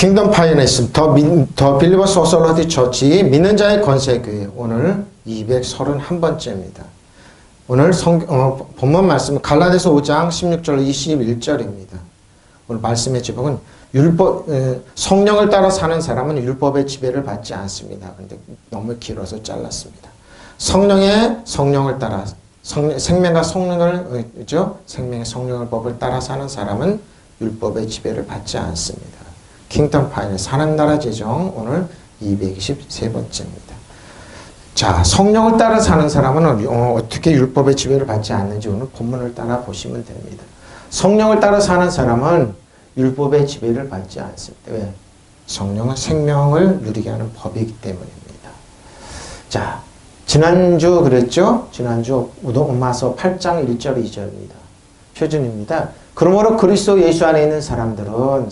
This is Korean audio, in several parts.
킹덤 파이낸스 더 빌리버스 오솔러티 처치 믿는 자의 권세교회 오늘 231번째입니다. 오늘 본문 말씀은 갈라디아서 5장 16절 21절입니다. 오늘 말씀의 제목은 성령을 따라 사는 사람은 율법의 지배를 받지 않습니다. 근데 너무 길어서 잘랐습니다. 성령을 따라 생명의 성령을 법을 따라 사는 사람은 율법의 지배를 받지 않습니다. 킹덤 파이낸스 하나님 나라 재정 오늘 223번째입니다. 자, 성령을 따라 사는 사람은 어떻게 율법의 지배를 받지 않는지 오늘 본문을 따라 보시면 됩니다. 성령을 따라 사는 사람은 율법의 지배를 받지 않습니다. 왜? 성령은 생명을 누리게 하는 법이기 때문입니다. 자, 지난주 그랬죠? 지난주 로마서 8장 1절 2절입니다. 표준입니다. 그러므로 그리스도 예수 안에 있는 사람들은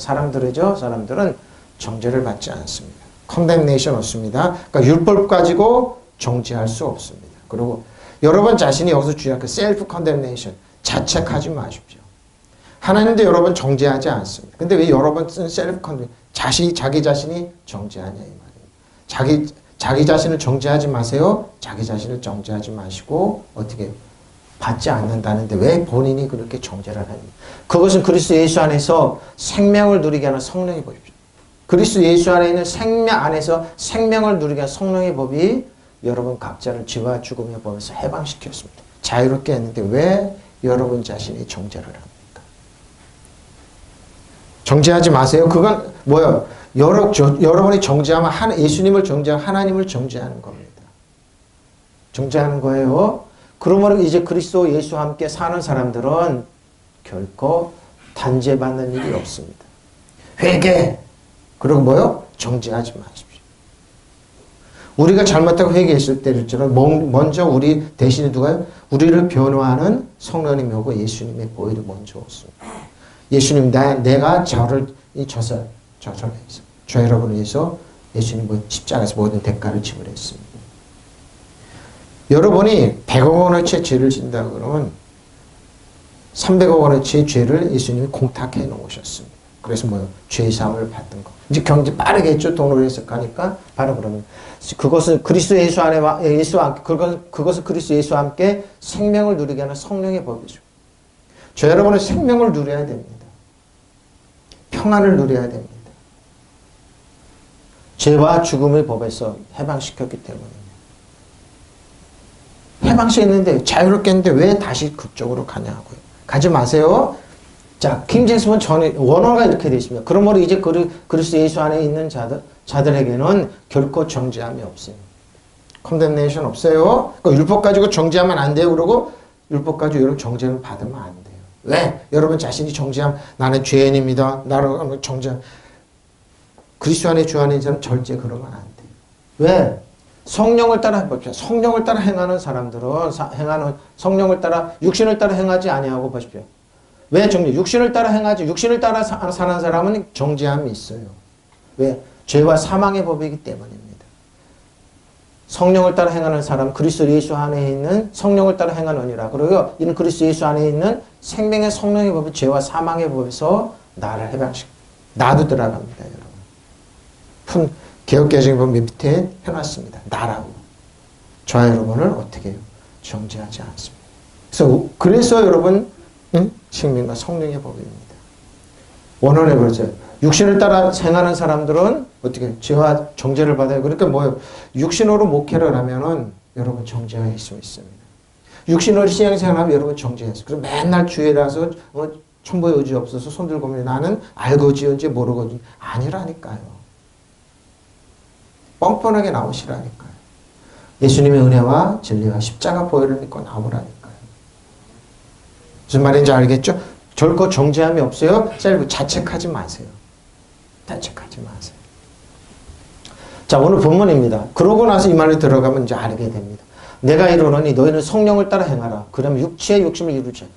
정죄를 받지 않습니다. condemnation 없습니다. 그러니까 율법 가지고 정죄할 수 없습니다. 그리고 여러분 자신이 여기서 주의할 그 self condemnation 자책하지 마십시오. 하나님도 여러분 정죄하지 않습니다. 근데 왜 여러분 쓰는 self condemnation 자기 자신이 정죄하냐 이 말이에요. 자기 자신을 정죄하지 마세요. 자기 자신을 정죄하지 마시고 어떻게 받지 않는다는데 왜 본인이 그렇게 정죄를 합니까? 그것은 그리스도 예수 안에서 생명을 누리게 하는 성령의 법이죠. 그리스도 예수 안에 있는 생명 안에서 생명을 누리게 하는 성령의 법이 여러분 각자를 죄와 죽음의 법에서 해방시켰습니다. 자유롭게 했는데 왜 여러분 자신이 정죄를 합니까? 정죄하지 마세요. 그건 뭐예요? 여러분이 정죄하면 예수님을 정죄하고 하나님을 정죄하는 겁니다. 정죄하는 거예요. 그러므로 이제 그리스도 예수와 함께 사는 사람들은 결코 단죄받는 일이 없습니다. 회개! 그리고 뭐요? 정죄하지 마십시오. 우리가 잘못하고 회개했을 때처럼 먼저 우리 대신에 누가요? 우리를 변호하는 성령님이 오고 예수님의 보혈이 먼저 왔습니다. 예수님, 내가 저서 여러분을 위해서 예수님은 십자가에서 모든 대가를 지불했습니다. 여러분이 100억 원어치의 죄를 진다 그러면 300억 원어치의 죄를 예수님이 공탁해 놓으셨습니다. 그래서 뭐요? 죄사함을 받는 거. 이제 경제 빠르게 했죠. 돈으로 해석하니까 바로 그러면 그것은 그리스도 예수 안에 그것은 그리스도 예수와 함께 생명을 누리게 하는 성령의 법이죠. 저 여러분은 생명을 누려야 됩니다. 평안을 누려야 됩니다. 죄와 죽음의 법에서 해방시켰기 때문입니다. 해방시켰는데 자유롭게 했는데 왜 다시 그쪽으로 가냐고요. 가지 마세요. 자, 킹제임스는 원어가 이렇게 되어 있습니다. 그러므로 이제 그리스도 예수 안에 있는 자들에게는 결코 정죄함이 없어요. condemnation 없어요. 그러니까 율법 가지고 정죄하면 안 돼요. 그러고 율법 가지고 여러분 정죄를 받으면 안 돼요. 왜? 여러분 자신이 정죄하면 나는 죄인입니다. 나는 정죄. 그리스도 안에 주 안에 있는 사람 절대 그러면 안 돼요. 왜? 성령을 따라 해보십시오. 성령을 따라 행하는 사람들은 성령을 따라 육신을 따라 행하지 아니하고 보십시오. 왜 정죄? 육신을 따라 행하지. 육신을 따라 사는 사람은 정죄함이 있어요. 왜? 죄와 사망의 법이기 때문입니다. 성령을 따라 행하는 사람, 그리스도 예수 안에 있는 성령을 따라 행하느니라. 그리고 이는 그리스도 예수 안에 있는 생명의 성령의 법이 죄와 사망의 법에서 나를 나도 들어갑니다, 여러분. 개혁개정법 밑에 해놨습니다. 나라고. 저와 여러분을 어떻게 해요? 정죄하지 않습니다. 그래서 여러분 생명과 성령의 법입니다. 원언에 그러죠. 육신을 따라 행하는 사람들은 어떻게 죄와 정죄를 받아요. 그러니까 뭐예요? 육신으로 목회를 하면은 여러분 정죄할 수 있습니다. 육신으로 신앙생활하면 여러분 정죄했어요. 그래서 맨날 주일라서 천부의 의지 없어서 손 들고 오면 나는 알고 지은지 모르고 지은지 아니라니까요. 뻔뻔하게 나오시라니까요. 예수님의 은혜와 진리와 십자가 보혈을 믿고 나오라니까요. 무슨 말인지 알겠죠? 결코 정죄함이 없어요. 자책하지 마세요. 자책하지 마세요. 자, 오늘 본문입니다. 그러고 나서 이 말을 들어가면 이제 알게 됩니다. 내가 이르노니 너희는 성령을 따라 행하라. 그러면 육체의 욕심을 이루지.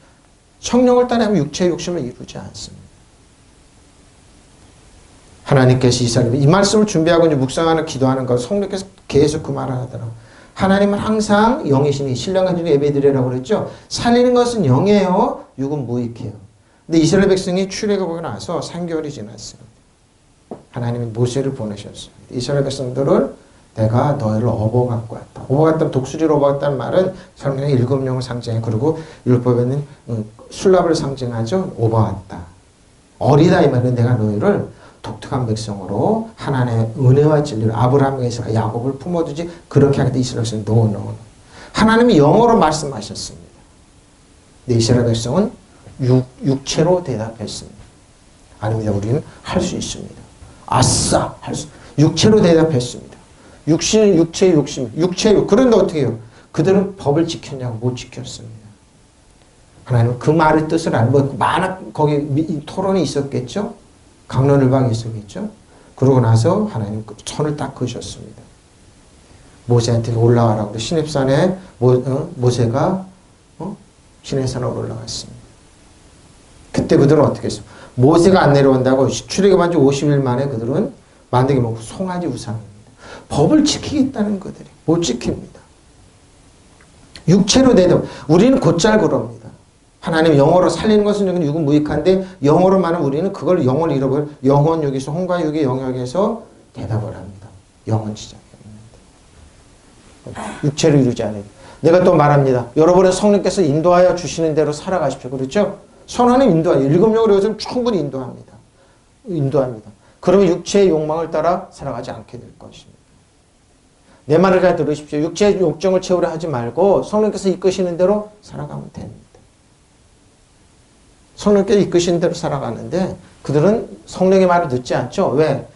성령을 따라 하면 육체의 욕심을 이루지 않습니다. 하나님께서 이 말씀을 준비하고 이제 묵상하는 기도하는 것 성령께서 계속 그 말을 하더라고요. 하나님은 항상 영이시니 신령한 중에 예배드리라고 그랬죠. 살리는 것은 영이에요. 육은 무익해요. 근데 이스라엘 백성이 출애굽하고 나서 3개월이 지났어요. 하나님이 모세를 보내셨어요. 이스라엘 백성들을 내가 너희를 업어갖고 왔다. 업어갔다면 독수리로 업어갔다는 말은 성령의 일곱 영을 상징해. 그리고 율법에는 술랍을 상징하죠. 업어왔다. 어리다 이 말은 내가 너희를 독특한 백성으로 하나님의 은혜와 진리로 아브라함에서 야곱을 품어두지 그렇게 하겠다. 이스라엘 백성 노. 하나님이 영어로 말씀하셨습니다. 근데 이스라엘 백성은 육체로 대답했습니다. 아닙니다. 우리는 할 수 있습니다. 아싸! 육체로 대답했습니다. 육체의 욕심. 그런데 어떻게 해요? 그들은 법을 지켰냐고 못 지켰습니다. 하나님은 그 말의 뜻을 알고 거기 토론이 있었겠죠? 강론을박이 있었겠죠? 그러고 나서 하나님 선을 딱 그으셨습니다. 모세한테 올라가라고 시냅산에 모세가 시내산으로 올라갔습니다. 그때 그들은 어떻게 했어요? 모세가 안 내려온다고 출애굽한 지 50일 만에 그들은 만들게 먹고 송아지 우상입니다. 법을 지키겠다는 그들이 못 지킵니다. 육체로 대답. 우리는 곧잘 그럽니다. 하나님 영어로 살리는 것은 육은 무익한데 영어로 말하면 우리는 그걸 영혼을 잃어버려 영혼 여기서 혼과 육의 영역에서 대답을 합니다. 영혼 지정입니다. 육체를 이루지 않아요. 내가 또 말합니다. 여러분은 성령께서 인도하여 주시는 대로 살아가십시오. 그렇죠? 선하는 인도하여 일곱 영으로 해서 충분히 인도합니다. 그러면 육체의 욕망을 따라 살아가지 않게 될 것입니다. 내 말을 잘 들으십시오. 육체의 욕정을 채우려 하지 말고 성령께서 이끄시는 대로 살아가면 됩니다. 성령께서 이끄시는 대로 살아가는데 그들은 성령의 말을 듣지 않죠. 왜?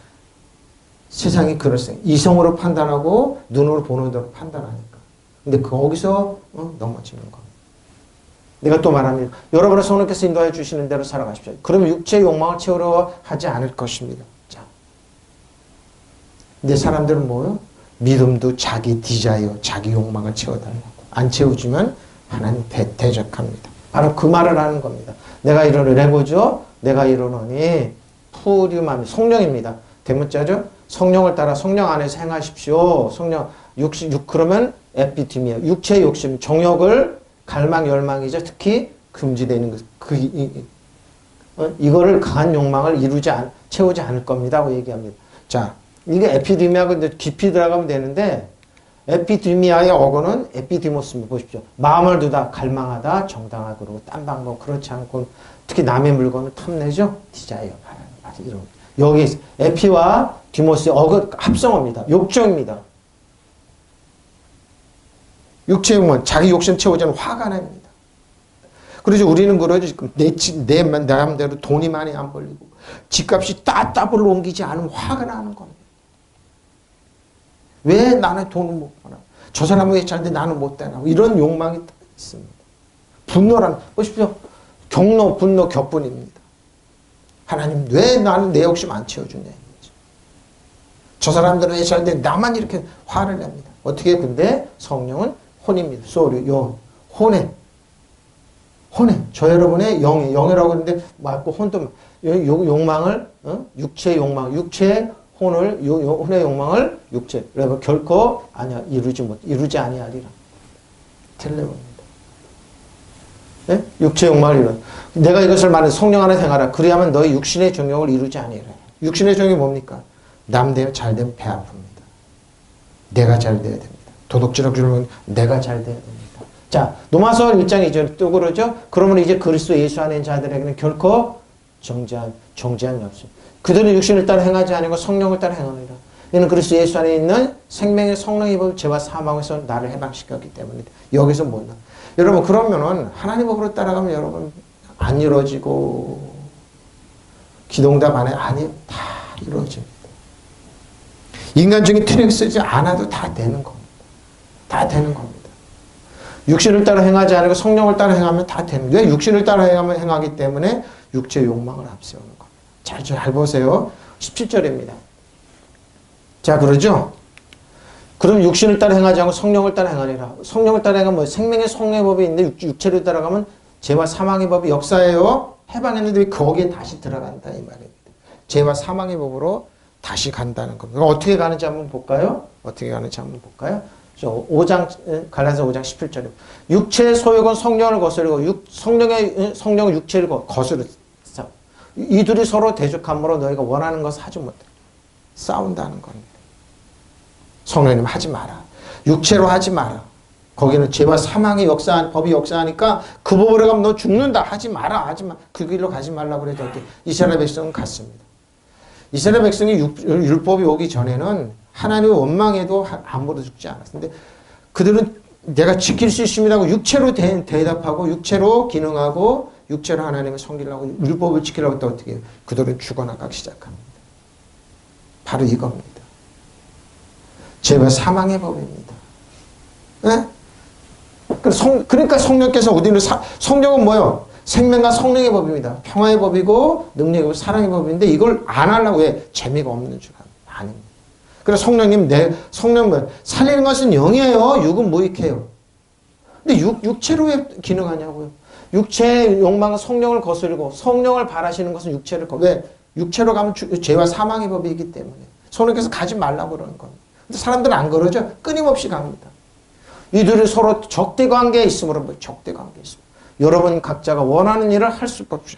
세상이 그럴세. 이성으로 판단하고 눈으로 보는 대로 판단하니까. 근데 거기서 넘어지는 겁니다. 내가 또 말합니다. 여러분은 성령께서 인도해 주시는 대로 살아가십시오. 그러면 육체의 욕망을 채우려 하지 않을 것입니다. 자, 근데 사람들은 뭐요? 믿음도 자기 디자이어, 자기 욕망을 채워달라고. 안 채워주면 하나님 대적합니다. 바로 그 말을 하는 겁니다. 내가 이르노니 레고죠. 내가 이르노니 푸리움함이 성령입니다. 대문자죠. 성령을 따라 성령 안에서 행하십시오. 성령 그러면 에피티미아 육체의 욕심, 정욕을 갈망, 열망이죠. 특히 금지되는 것. 이거를 강한 욕망을 채우지 않을 겁니다. 고 얘기합니다. 자, 이게 에피디미아가 깊이 들어가면 되는데 에피디미아의 어거는 에피디모스입니다. 보십시오. 마음을 두다, 갈망하다, 정당하고 그러고 딴 방법 그렇지 않고 특히 남의 물건을 탐내죠. 디자이어 이런. 여기 에피와 디모스의 어거 합성어입니다. 욕정입니다. 육체의 욕망, 자기 욕심 채우자는 화가 납니다. 그래서 우리는 그러지. 내 마음대로 돈이 많이 안 벌리고 집값이 따블로 옮기지 않으면 화가 나는 겁니다. 왜 나는 돈을 못 버나? 저 사람은 왜 잘돼 나는 못 되나? 이런 욕망이 있습니다. 분노란 보십시오. 경로, 분노, 격분입니다. 하나님 왜 나는 내 욕심 안 채워주냐 이거죠. 저 사람들은 왜 잘돼 나만 이렇게 화를 냅니다. 어떻게? 근데 성령은 혼입니다. 소리, 혼에. 저 여러분의 영이라고 하는데 맞고 혼도 욕망을 육체의 욕망, 육체의 혼의 욕망을 육체. 그래서 결코 이루지 아니하리라. 텔레몬입니다. 네? 육체의 욕망을 이루. 내가 이것을 말해 성령 안에 행하라. 그리하면 너희 육신의 정욕을 이루지 아니하리라. 육신의 정욕이 뭡니까? 남 되어 잘 되면 배 아픕니다. 내가 잘 돼야 됩니다. 도덕질하고 그러면 내가 잘 돼야 됩니다. 자, 로마서 1장 2절 또 그러죠. 그러면 이제 그리스도 예수 안에 있는 자들에게는 결코 정죄함이 없습니다. 그들은 육신을 따라 행하지 아니고 성령을 따라 행하느니라. 이는 그리스도 예수 안에 있는 생명의 성령의 법 죄와 사망에서 나를 해방시켰기 때문이다. 여기서 뭐냐? 여러분 그러면은 하나님 법으로 따라가면 여러분 안 이루어지고 기도응답 안 해? 아니요. 다 이루어집니다. 인간적인 트릭 쓰지 않아도 다 되는 겁니다. 다 되는 겁니다. 육신을 따라 행하지 않고 성령을 따라 행하면 다 되는 거예요. 왜? 육신을 따라 행하기 때문에 육체의 욕망을 앞세우는 겁니다. 잘 보세요. 17절입니다. 자, 그러죠? 그럼 육신을 따라 행하지 않고 성령을 따라 행하리라. 성령을 따라 행하면 생명의 성령의 법이 있는데 육체를 따라가면 죄와 사망의 법이 역사예요. 해방했는데 왜 거기에 다시 들어간다 이 말입니다. 죄와 사망의 법으로 다시 간다는 겁니다. 어떻게 가는지 한번 볼까요? 5장 17절입니다. 육체의 소욕은 성령을 거스르고 성령은 육체를 거스르. 이 둘이 서로 대적함으로 너희가 원하는 것을 하지 못해. 싸운다는 겁니다. 성령님 하지 마라. 육체로 하지 마라. 거기는 죄와 사망의 법이 역사하니까 그 법으로 가면 너 죽는다. 하지 마라. 하지 마. 그 길로 가지 말라고 그래도 이렇게 이스라엘 백성은 갔습니다. 이스라엘 백성이 율법이 오기 전에는 하나님의 원망에도 아무도 죽지 않았는데 그들은 내가 지킬 수 있습니다고 육체로 대답하고 육체로 기능하고 육체로 하나님을 섬기려고 율법을 지키려고 했다 어떻게 해요? 그들은 죽어나가기 시작합니다. 바로 이겁니다. 죄와 사망의 법입니다. 네? 그러니까 성령께서 우리는 성령은 뭐요? 생명과 성령의 법입니다. 평화의 법이고 능력의 법, 사랑의 법인데 이걸 안 하려고 왜? 재미가 없는 줄 아닙니다. 그래서 성령님 성령 살리는 것은 영이에요. 육은 무익해요. 근데 육체로 왜 기능하냐고요? 육체의 욕망은 성령을 거스르고 성령을 바라시는 것은 왜? 육체로 가면 죄와 사망의 법이기 때문에 성령께서 가지 말라고 그러는 겁니다. 근데 사람들은 안 그러죠. 끊임없이 갑니다. 이들이 서로 적대 관계에 있으므로 적대 관계에 있습니다. 여러분 각자가 원하는 일을 할 수가 없죠.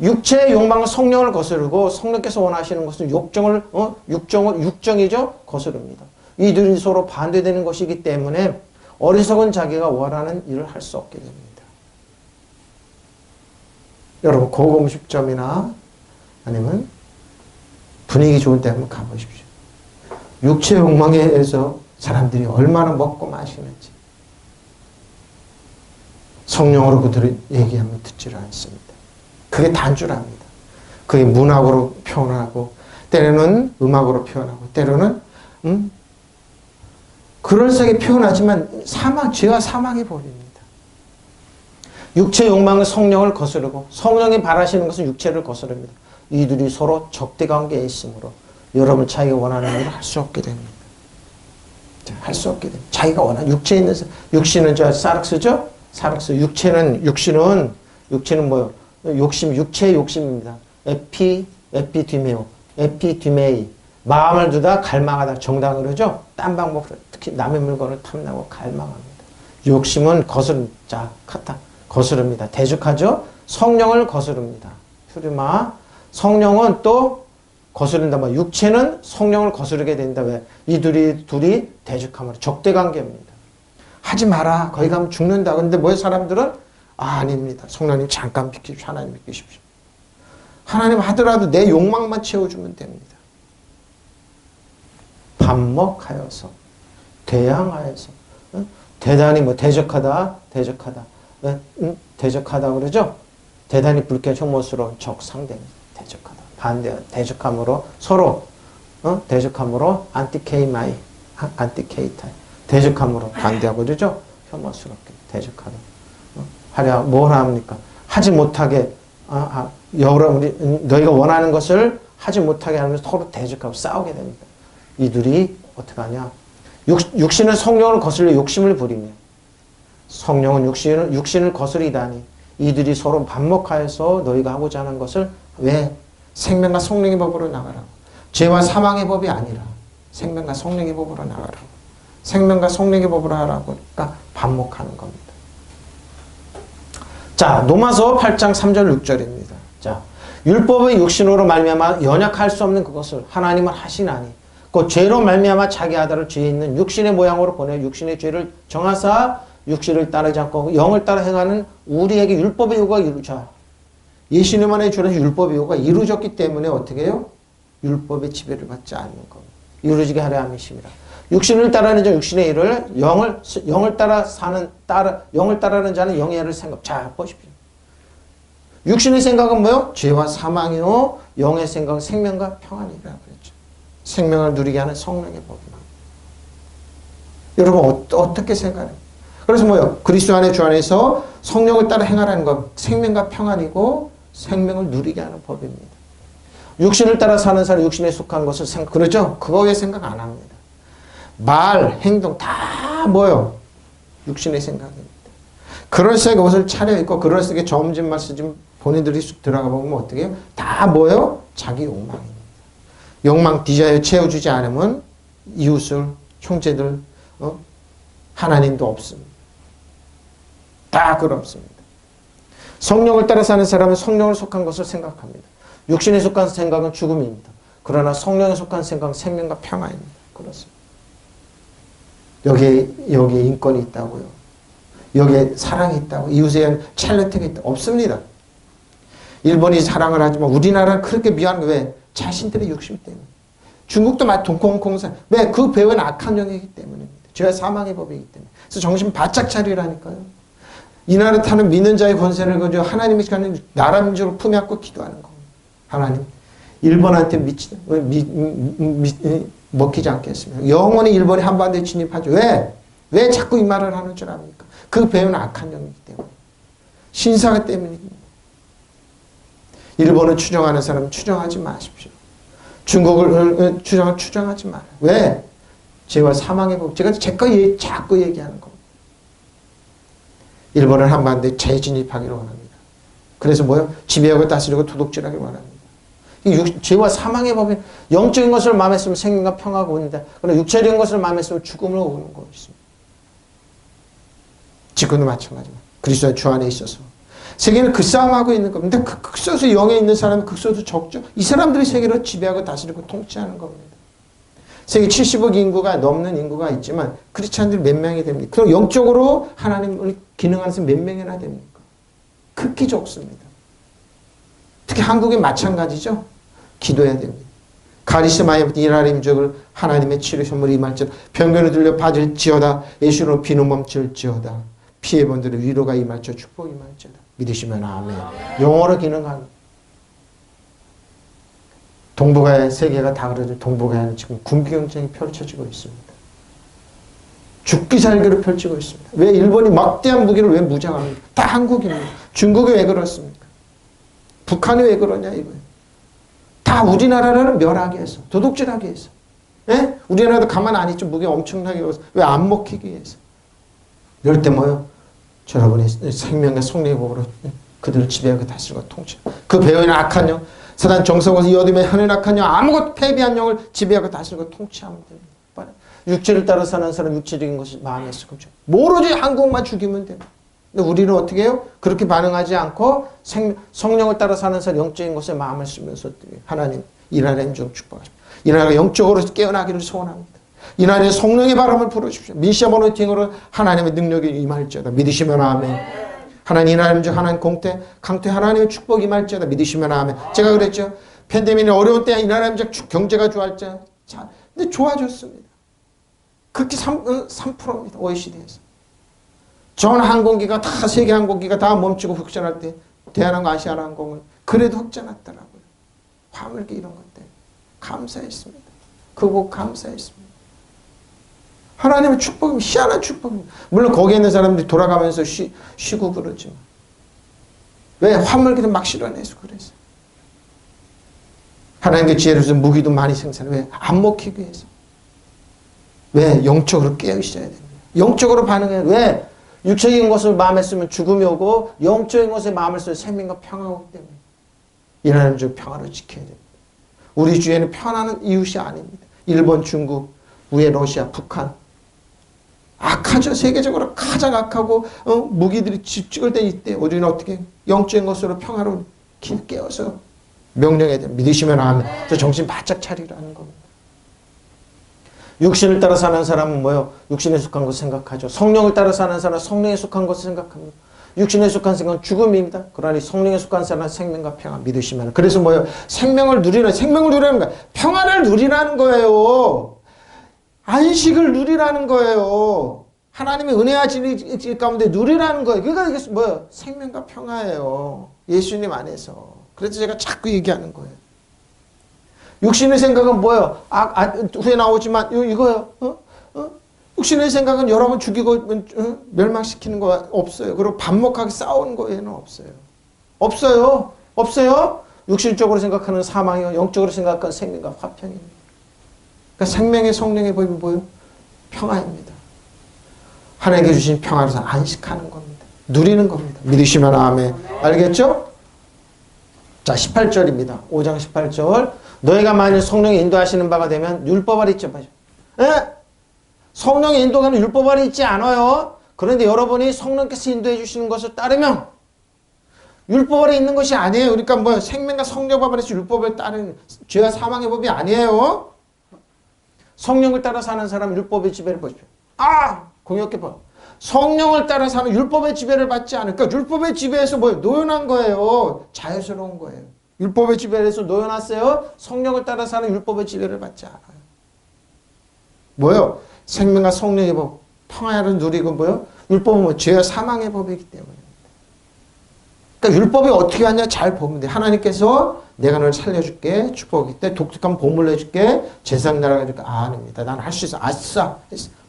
육체의 욕망은 성령을 거스르고 성령께서 원하시는 것은 육정이죠. 거스릅니다. 이들이 서로 반대되는 것이기 때문에 어리석은 자기가 원하는 일을 할 수 없게 됩니다. 여러분 고급 음식점이나 아니면 분위기 좋은 데 한번 가보십시오. 육체 욕망에 의해서 사람들이 얼마나 먹고 마시는지 성령으로 그들을 얘기하면 듣지를 않습니다. 그게 단줄합니다. 그게 문학으로 표현하고 때로는 음악으로 표현하고 때로는 그럴싸하게 표현하지만 죄와 사망의 법입니다. 육체 욕망은 성령을 거스르고 성령이 바라시는 것은 육체를 거스릅니다. 이들이 서로 적대 관계에 있으므로 여러분 자기가 원하는 일을 할 수 없게 됩니다. 할 수 없게 됩니다. 자기가 원하는 육체에 있는 육신은 사륵스죠? 사륵스. 육신은 뭐요? 육체의 욕심입니다. 에피디메이. 마음을 두다 갈망하다 정당을 그러죠? 딴 방법으로 특히 남의 물건을 탐나고 갈망합니다. 욕심은 거스릅니다. 대적하죠? 성령을 거스릅니다. 퓨리마. 성령은 또 거스른다. 육체는 성령을 거스르게 된다. 왜? 둘이 대적함으로 적대 관계입니다. 하지 마라. 거기 가면 죽는다. 근데 사람들은 아닙니다. 성령님 잠깐 믿기십시오. 하나님 믿기십시오. 하나님 하더라도 내 욕망만 채워주면 됩니다. 반목하여서 대항하여서 대단히 대적하다 대적하다 그러죠? 대단히 불쾌한 혐오스러운 상대입니다. 대적하다. 대적함으로 서로 대적함으로 안티케이타이 대적함으로 반대하고 그러죠? 혐오스럽게 대적하다. 뭘 합니까? 하지 못하게 너희가 원하는 것을 하지 못하게 하면서 서로 대적하고 싸우게 됩니다. 이들이 어떻게 하냐? 육신은 성령을 거슬려 욕심을 부리며 성령은 육신을 거스리다니 이들이 서로 반목하여서 너희가 하고자 하는 것을 왜? 생명과 성령의 법으로 나가라고. 죄와 사망의 법이 아니라 생명과 성령의 법으로 나가라고. 생명과 성령의 법으로 하라고 하니까 반목하는 겁니다. 자, 로마서 8장 3절 6절입니다. 자, 율법의 육신으로 말미암아 연약할 수 없는 그것을 하나님은 하시나니 그 죄로 말미암아 자기 아들을 죄에 있는 육신의 모양으로 보내 육신의 죄를 정하사 육신을 따르지 않고 영을 따라 행하는 우리에게 율법의 요구가 예수님 안에 주는 율법의 요구가 이루어졌기 때문에 어떻게 해요? 율법의 지배를 받지 않는 겁니다. 이루어지게 하려 함이십니다. 육신을 따르는 자 육신의 일을 영을 따르는 자는 영의 일을 생각. 자, 보십시오. 육신의 생각은 뭐요? 죄와 사망이요. 영의 생각은 생명과 평안이라 그랬죠. 생명을 누리게 하는 성령의 법입니다. 여러분 어떻게 생각해요? 그래서 뭐요? 그리스도 안에 주 안에서 성령을 따라 행하라는 것 생명과 평안이고 생명을 누리게 하는 법입니다. 육신을 따라 사는 사람 육신에 속한 것을 그러죠? 그거 왜 생각 안 합니다. 말, 행동 다 뭐요? 육신의 생각입니다. 그럴싸하게 옷을 차려입고 그럴싸하게 점집만 쓰지 본인들이 쑥 들어가 보면 어떻게 해요? 다 뭐요? 자기 욕망입니다. 욕망, 디자이어 채워주지 않으면 이웃을, 형제들, 하나님도 없습니다. 다 그렇습니다. 성령을 따라 사는 사람은 성령을 속한 것을 생각합니다. 육신에 속한 생각은 죽음입니다. 그러나 성령에 속한 생각은 생명과 평화입니다. 그렇습니다. 여기에 인권이 있다고요. 여기에 사랑이 있다고. 이웃에 대한 찰레트가 있다. 없습니다. 일본이 사랑을 하지만 우리나라는 그렇게 미워하는 거예요. 왜? 자신들의 욕심 때문에. 중국도 홍콩사. 왜? 그 배후에는 악한 영이기 때문입니다. 죄와 사망의 법이기 때문에. 그래서 정신 바짝 차리라니까요. 이 나라 타는 믿는 자의 권세를 거저 하나님이 가는 나라 민족을 품에 안고 기도하는 겁니다. 하나님, 일본한테 먹히지 않겠습니다. 영원히 일본이 한반도에 진입하죠. 왜? 왜 자꾸 이 말을 하는 줄 압니까? 그 배후는 악한 영이기 때문에. 신사가 때문입니다. 일본을 추종하는 사람은 추종하지 마십시오. 중국을 추종하지 마라. 왜? 죄와 사망의 법. 제가 자꾸 얘기하는 겁니다. 일본은 한반도에 재진입하기를 원합니다. 그래서 뭐요? 지배하고 다스리고 도둑질하기를 원합니다. 죄와 사망의 법이 영적인 것을 마음에 쓰면 생명과 평화가 옵니다. 그러나 육체적인 것을 마음에 쓰면 죽음을 오는 것입니다. 지금도 마찬가지입니다. 그리스도의 주 안에 있어서. 세계는 그 싸움하고 있는 겁니다. 그 극소수 영에 있는 사람은 극소수 적죠. 이 사람들이 세계를 지배하고 다스리고 통치하는 겁니다. 세계 70억 인구가 넘는 인구가 있지만 크리스찬들 몇 명이 됩니까? 그럼 영적으로 하나님을 기능하는 사람 몇 명이나 됩니까? 극히 적습니다. 특히 한국이 마찬가지죠. 기도해야 됩니다. 가리스마의 이스라엘 민족을 하나님의 치료 선물이 임할지어다. 병변을 들려 빠질지어다. 예수로 비는 멈출지어다. 피해 본들의 위로가 임할지어다. 축복이 임할지어다. 믿으시면 아멘. 영어로 기능하는 동북아의 세계가 다 그러죠. 동북아에는 지금 군비 경쟁이 펼쳐지고 있습니다. 죽기 살기로 펼치고 있습니다. 왜 일본이 막대한 무기를 왜 무장합니까? 다 한국입니다. 중국이 왜 그렇습니까? 북한이 왜 그러냐 이거예요. 다 우리나라를 멸하기 위해서, 도둑질하기 위해서. 예? 우리나라도 가만 안 있죠. 무기 엄청나게 위해서. 왜 안 먹히기 위해서. 이럴 때 뭐요? 여러분의 생명과 성령의 법으로 그들을 지배하고 다스리고 통치. 그 배후에는 악한 영, 사단 정성에서 이 어둠의 하늘 악한 영, 아무것도 패배한 영을 지배하고 다스리고 통치하면 됩니다. 육체를 따라 사는 사람 육체적인 것이 마음에 쓰고 모르지 한국만 죽이면 됩니다. 근데 우리는 어떻게 해요? 그렇게 반응하지 않고 성령을 따라 사는 사람 영적인 것에 마음을 쓰면서 하나님 이 나라의 좀 축복하십시오. 이 나라가 영적으로 깨어나기를 소원합니다. 이 나라에 성령의 바람을 불어주십시오. 미시아 모노팅으로 하나님의 능력이 임할지어다. 믿으시면 아멘. 하나님 이 나라의 중 하나님 공태 강태 하나님의 축복이 임할지어다. 믿으시면 아멘. 제가 그랬죠. 팬데믹이 어려운 때야 이 나라의 경제가 좋아할지어다. 근데 좋아졌습니다. 그렇게 3%입니다. OECD에서. 전 항공기가 다 세계 항공기가 다 멈추고 흑전할 때 대한항공 아시아나항공은 그래도 흑전했더라고요. 화물기 이런 것들 감사했습니다. 그거 감사했습니다. 하나님의 축복입니다. 희한한 축복입니다. 물론 거기에 있는 사람들이 돌아가면서 쉬고 그러지만 왜 화물기도 막 실어내서 그래서 하나님의 지혜를 준 무기도 많이 생산해. 왜? 안 먹히기 위해서. 왜? 영적으로 깨어 있어야 됩니다. 영적으로 반응해야 돼. 왜? 육체적인 것을 마음에 쓰면 죽음이 오고 영적인 것에 마음을 쓰면 생명과 평화가 오기 때문에 이 나라는 좀 평화를 지켜야 됩니다. 우리 주위에는 편안한 이웃이 아닙니다. 일본, 중국, 위에 러시아, 북한 악하죠. 세계적으로 가장 악하고 무기들이 찍을 때 이때 우리는 어떻게 영적인 것으로 평화로 길 깨어서 명령해야 됩니다. 믿으시면 아멘. 저 정신 바짝 차리라는 겁니다. 육신을 따라 사는 사람은 뭐요? 육신에 속한 것을 생각하죠. 성령을 따라 사는 사람은 성령에 속한 것을 생각합니다. 육신에 속한 생각은 죽음입니다. 그러니 성령에 속한 사람은 생명과 평화 믿으시면. 그래서 뭐요? 생명을 누리라는 거예요. 평화를 누리라는 거예요. 안식을 누리라는 거예요. 하나님의 은혜하실 가운데 누리라는 거예요. 그러니까 이게 뭐예요? 생명과 평화예요. 예수님 안에서. 그래서 제가 자꾸 얘기하는 거예요. 육신의 생각은 뭐예요? 후에 나오지만 이거요. 육신의 생각은 여러분 죽이고 멸망시키는 거 없어요. 그리고 반목하게 싸우는 거에는 없어요. 없어요. 없어요. 육신적으로 생각하는 사망이요. 영적으로 생각하는 생명과 화평입니다. 그러니까 생명의 성령의 법이 뭐예요? 평화입니다. 하나님께 주신 평화로 안식하는 겁니다. 누리는 겁니다. 믿으시면 아멘. 알겠죠? 자, 18절입니다. 5장 18절. 너희가 만일 성령이 인도하시는 바가 되면 율법 아래 있지 마죠. 성령의 인도하는 율법 아래 있지 않아요. 그런데 여러분이 성령께서 인도해 주시는 것을 따르면 율법 아래 있는 것이 아니에요. 그러니까 뭐 생명과 성령법 안에서 율법을 따르는 죄와 사망의 법이 아니에요. 성령을 따라 사는 사람 율법의 지배를 보십시오. 공역해 봐. 성령을 따라 사는 율법의 지배를 받지 않으니까 그러니까 율법의 지배에서 노연한 거예요. 자유스러운 거예요. 율법의 지배에서 노연하세요. 성령을 따라 사는 율법의 지배를 받지 않아요. 뭐요? 생명과 성령의 법, 평화를 누리고 뭐요? 율법은 죄와 사망의 법이기 때문에. 그러니까 율법이 어떻게 하냐 잘 보면 돼. 하나님께서 내가 너를 살려줄게. 축복하기 때 독특한 보물을 해줄게. 제사장 나라가 해줄게. 아닙니다. 나는 할 수 있어. 아싸.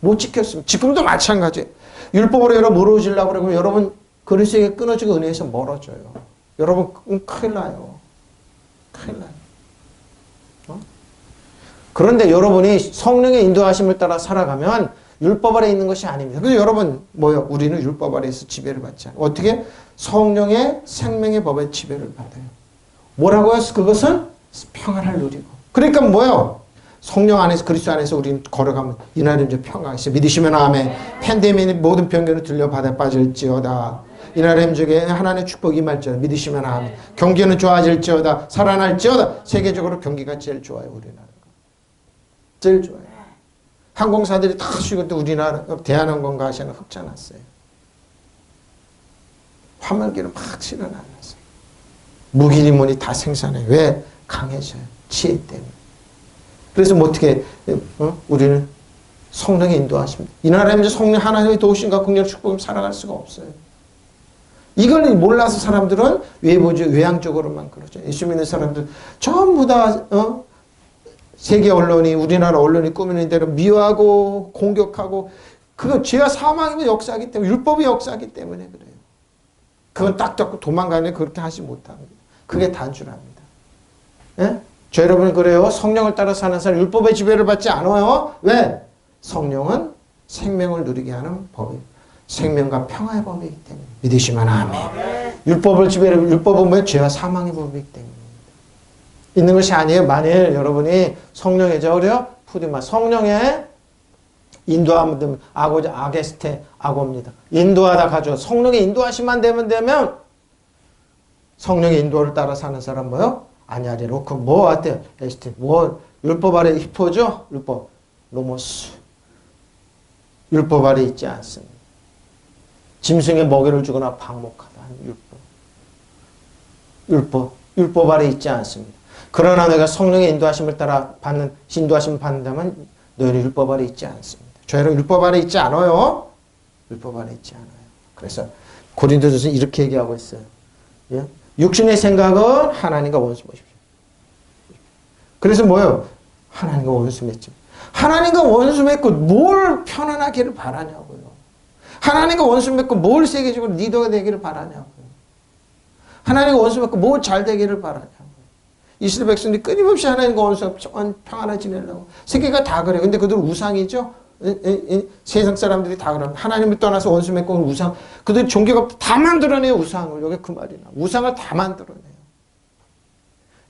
못 지켰으면. 지금도 마찬가지예요. 율법으로 여러분 멀어지려고 그러면 여러분 그리스도에게 끊어지고 은혜에서 멀어져요. 여러분 큰일 나요. 큰일 나요. 그런데 여러분이 성령의 인도하심을 따라 살아가면 율법 아래 있는 것이 아닙니다. 그래서 여러분 우리는 율법 아래에서 지배를 받지 않아요. 어떻게? 성령의 생명의 법의 지배를 받아요. 뭐라고 해서 그것은 평안을 누리고. 그러니까 성령 안에서 그리스도 안에서 우리는 걸어가면 이날은 이제 평강이 있어요. 믿으시면 아멘. 팬데믹 모든 편견을 들려 바다에 빠질지어다. 이날의 중에 하나님의 축복이 임할지어다. 믿으시면 아멘. 경기는 좋아질지어다. 살아날지어다. 세계적으로 경기가 제일 좋아요. 우리나라가. 제일 좋아요. 항공사들이 다 쉬고 또 우리나라 대한항공과 아시아는 흑자 났어요. 화물기는 막 실어나면서 무기리문이 다 생산해요. 왜? 강해져요. 지혜 때문에. 그래서 어떻게 우리는 성령의 인도하십니다. 이 나라에 이제 성령 하나님의 도우심과 긍휼 축복을 살아갈 수가 없어요. 이걸 몰라서 사람들은 외향적으로만 그러죠. 예수 믿는 사람들 전부 다 세계 언론이 우리나라 언론이 꾸미는 대로 미워하고 공격하고 그거 죄와 사망의 역사이기 때문에 율법의 역사이기 때문에 그래요. 그건 딱 잡고 도망가는 그렇게 하지 못합니다. 그게 단순합니다. 예? 저 여러분 그래요. 성령을 따라 사는 사람 율법의 지배를 받지 않아요. 왜? 성령은 생명을 누리게 하는 법이에요. 생명과 평화의 법이기 때문에. 믿으시면 아멘. 율법은 뭐 죄와 사망의 법이기 때문에. 있는 것이 아니에요. 만일 여러분이 성령의 푸디마 성령의 인도하면 아게스테 악어입니다. 인도하다 가져. 성령의 인도하심만 되면 성령의 인도를 따라 사는 사람 아냐리로 어때요? 에스테 율법 아래 히포죠? 율법 로모스 율법 아래 있지 않습니다. 짐승의 먹이를 주거나 방목하다 하는 율법 아래 있지 않습니다. 그러나 내가 성령의 인도하심을 따라 인도하심을 받는다면 너희는 율법 아래 있지 않습니다. 저희는 율법 아래 있지 않아요. 율법 아래 있지 않아요. 그래서 고린도전서 이렇게 얘기하고 있어요. 예? 육신의 생각은 하나님과 원수 보십시오. 그래서 하나님과 원수 맺지. 하나님과 원수 맺고 뭘 편안하기를 바라냐고요. 하나님과 원수 맺고 뭘 세계적으로 리더가 되기를 바라냐고요. 하나님과 원수 맺고 뭘 잘 되기를 바라냐고요. 이스라엘 백성들이 끊임없이 하나님과 원수가 평안하게 지내려고. 세계가 다 그래요. 근데 그들 우상이죠. 세상 사람들이 다 그래요. 하나님을 떠나서 원수 맺고 우상. 그들 종교가 다 만들어내요. 우상을. 여기 그 말이나. 우상을 다 만들어내요.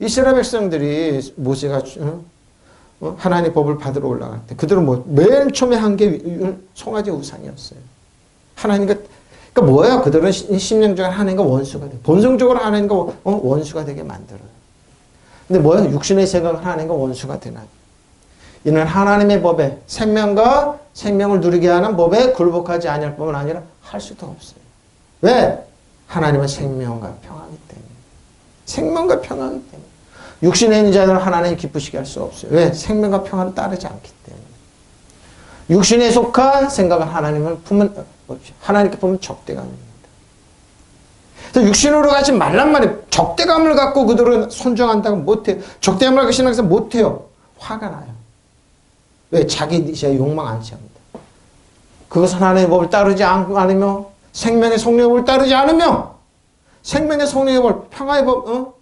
이스라엘 백성들이 모세가 하나님의 법을 받으러 올라갈 때 그들은 맨 처음에 한 게 송아지 우상이었어요. 하나님과 그러니까 그들은 심령적으로 하나님과 원수가 돼. 본성적으로 하나님과 원수가 되게 만들어요. 근데 육신의 생각은 하나님과 원수가 되나요? 이는 하나님의 법에 생명과 생명을 누리게 하는 법에 굴복하지 아니할 뿐만 아니라 할 수도 없어요. 왜? 하나님은 생명과 평화이기 때문에. 생명과 평화이기 때문에. 육신에 있는 자들은 하나님 기쁘시게 할 수 없어요. 왜? 생명과 평화를 따르지 않기 때문에. 육신에 속한 생각은 하나님께 보면 적대감입니다. 그래서 육신으로 가지 말란 말이에요. 적대감을 갖고 그들은 순종한다고 못해요. 적대감을 갖고 신앙에서 못해요. 화가 나요. 왜? 자기 욕망 안 취합니다. 그것은 하나님의 법을 따르지 않으며 생명의 성령의 법을 따르지 않으며 생명의 성령의 법, 평화의 법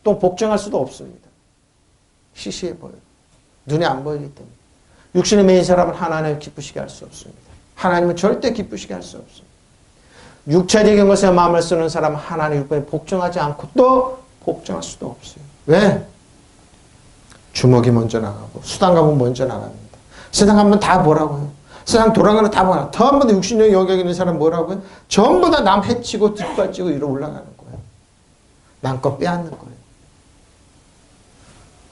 또 복종할 수도 없습니다. 시시해 보여요. 눈에 안 보이기 때문에. 육신에 매인 사람은 하나님을 기쁘시게 할 수 없습니다. 하나님은 절대 기쁘시게 할 수 없습니다. 육체적인 것에 마음을 쓰는 사람은 하나님의 율법에 복종하지 않고 또 복종할 수도 없어요. 왜? 주먹이 먼저 나가고 수단감은 먼저 나갑니다. 세상 가면 다 뭐라고요? 세상 돌아가는 다 뭐라고요? 전부 다 육신적 영역에 있는 사람 뭐라고요? 전부 다 남 해치고 뒷발치고 이러 올라가는 거예요. 남껏 빼앗는 거예요.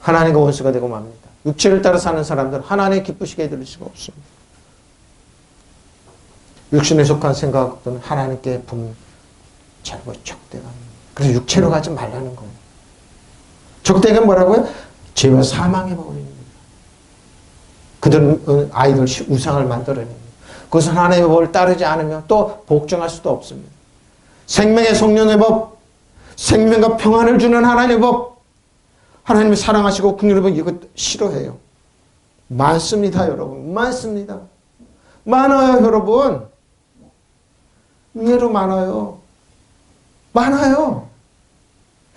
하나님과 원수가 되고 맙니다. 육체를 따라 사는 사람들은 하나님 기쁘시게 해드릴 수가 없습니다. 육신에 속한 생각들은 하나님께 잘못 적대합니다. 그래서 육체로 가지 말라는 거예요. 적대가 뭐라고요? 죄와 사망에 버립니다. 그들은 아이들 우상을 만들어냅니다. 그것은 하나님의 법을 따르지 않으면 또 복종할 수도 없습니다. 생명의 성령의 법, 생명과 평안을 주는 하나님의 법, 하나님이 사랑하시고 긍휼히 이것 싫어해요. 많습니다, 여러분. 많습니다. 많아요, 여러분. 의외로 많아요. 많아요.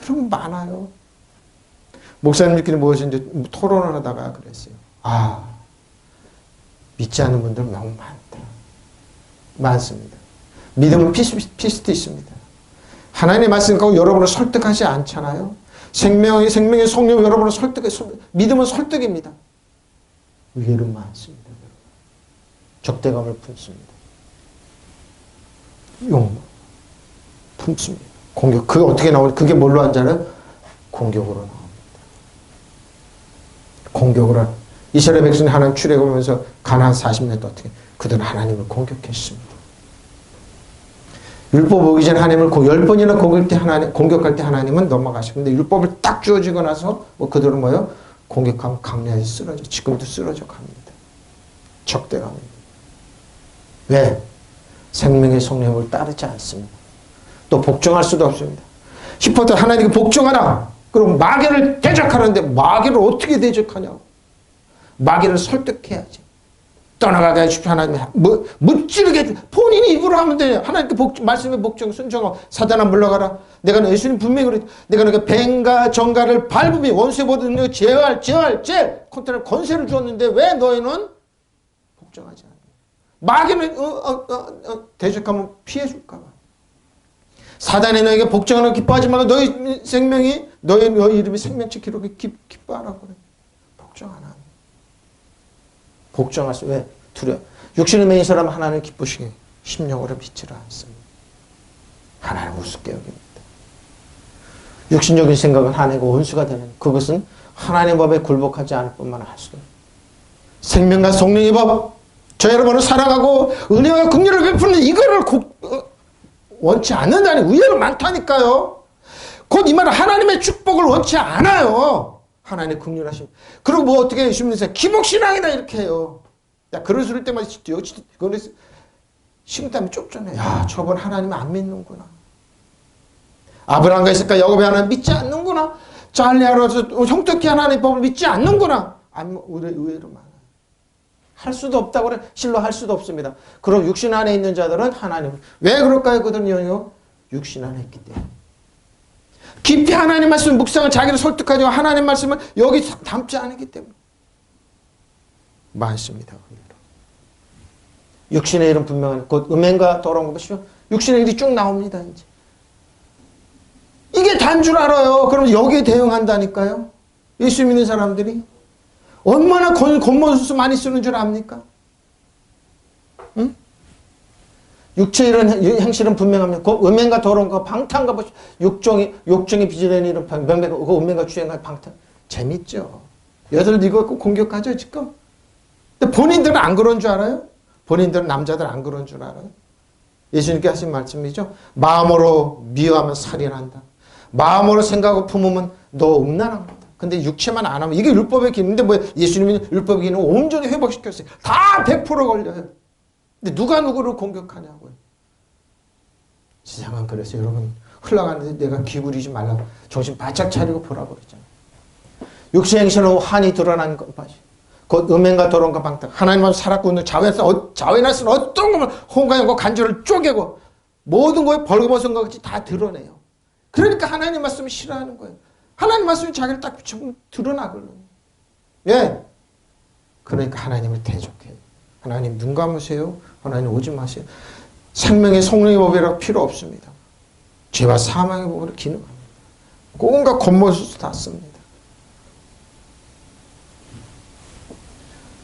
여러분, 많아요. 목사님들끼리 모여서 이제 토론을 하다가 그랬어요. 믿지 않는 분들 너무 많다. 많습니다. 믿음은 피스트 있습니다. 하나님의 말씀과 여러분을 설득하지 않잖아요. 생명의 성령 여러분을 믿음은 설득입니다. 의외로 많습니다. 적대감을 품습니다. 욕망 품습니다. 공격. 그게 어떻게 나오냐? 그게 뭘로 한자는? 공격으로 나옵니다. 공격으로. 이스라엘 백성이 하나님 출애굽하면서 가나안 40년 동안 어떻게 그들은 하나님을 공격했습니다. 율법 오기 전에 하나님을 10번이나 공격할 때 하나님은 넘어가시고, 근데 율법을 딱 주어지고 나서 그들은 뭐예요? 공격하면 강렬히 쓰러져. 지금도 쓰러져 갑니다. 적대감입니다. 왜? 생명의 성령을 따르지 않습니다. 또 복종할 수도 없습니다. 히포트 하나님께 복종하라. 그럼 마귀를 대적하는데 마귀를 어떻게 대적하냐고. 마귀를 설득해야지. 떠나가게 해주십시오. 하나님이 무찌르게 본인이 입으로 하면 돼요. 하나님께 말씀에 복종 순종하고 사단아 물러가라. 내가 예수님 분명히 그랬지. 내가 너에게 뱀과 정갈을 밟으며 원수의 모든 능력 제어할 컨트롤 권세를 주었는데 왜 너희는 복종하지 않냐. 마귀는 대적하면 피해줄까 봐. 사단이 너에게 복종하는 기뻐하지 말고 너희 생명이 너희 이름이 생명책 기록에 기뻐하라고 그래. 복종 안 하네. 복종할 수, 왜? 두려워. 육신의 맨 사람 하나님 기쁘시게 심령으로 믿지를 않습니다. 하나님 우습게 여깁니다. 육신적인 생각은 하나님과 원수가 되는, 그것은 하나님의 법에 굴복하지 않을 뿐만 할 수도 없습니다. 생명과 성령의 법, 저 여러분을 사랑하고 은혜와 긍휼을 베푸는 이거를 원치 않는다니. 의외로 많다니까요. 곧 이 말은 하나님의 축복을 원치 않아요. 하나님의 긍휼하심. 그리고 뭐 어떻게 해주시면서 기복신앙이다 이렇게 해요. 야, 그럴 소리 때마다 그래서 식은땀이 좁잖아요. 야, 저건 하나님 안 믿는구나. 아브라함과 이삭과 야곱의 하나님 믿지 않는구나. 잘리하라서 형통케 하나님의 법을 믿지 않는구나. 의외로 많아요. 할 수도 없다고 그래. 실로 할 수도 없습니다. 그럼 육신 안에 있는 자들은 하나님. 왜 그럴까요? 그들은요. 육신 안에 있기 때문에. 깊이 하나님 말씀을 묵상을 자기를 설득하죠. 하나님 말씀을 여기 담지 않기 때문에. 많습니다. 육신의 일은 분명한 곧 음행과 더러운 거 보시죠. 육신의 일이 쭉 나옵니다. 이제. 이게 단 줄 알아요. 그럼 여기에 대응한다니까요. 예수 믿는 사람들이. 얼마나 겉모술수 많이 쓰는 줄 압니까? 응? 육체의 이런 행실은 분명합니다. 그 음행과 더러운 거 방탕과 보시죠. 욕정이 빚어내는 이런 명백, 그 음행과 주행과 방탕. 재밌죠. 여자들 이거 공격하죠, 지금? 근데 본인들은 안 그런 줄 알아요? 본인들은 남자들 안 그런 줄 알아요? 예수님께 하신 말씀이죠. 마음으로 미워하면 살인한다. 마음으로 생각하고 품으면 너 음란한 거다. 근데 육체만 안 하면 이게 율법의 기능인데 뭐 예수님이 율법의 기능을 온전히 회복시켰어요. 다 100% 걸려요. 근데 누가 누구를 공격하냐고요. 세상은 그래서 여러분 흘러가는데 내가 기울이지 말라고 정신 바짝 차리고 보라고 그랬잖아요. 육신의 행실은 환히 드러난 것 봐시. 곧 음행과 더러움과 방탕. 하나님만 살았고 있는 자회나스는 어떤 거면 홍가하고 간절을 쪼개고 모든 거에 벌거벗은 것 같이 다 드러내요. 그러니까 하나님 말씀을 싫어하는 거예요. 하나님 말씀이 자기를 딱 비춰보면 드러나거든요. 예. 그러니까 하나님을 대적해요. 하나님 눈 감으세요. 하나님 오지 마세요. 생명의 성령의 법이라 필요 없습니다. 죄와 사망의 법으로 기능합니다. 온갖 겉모습 다 씁니다.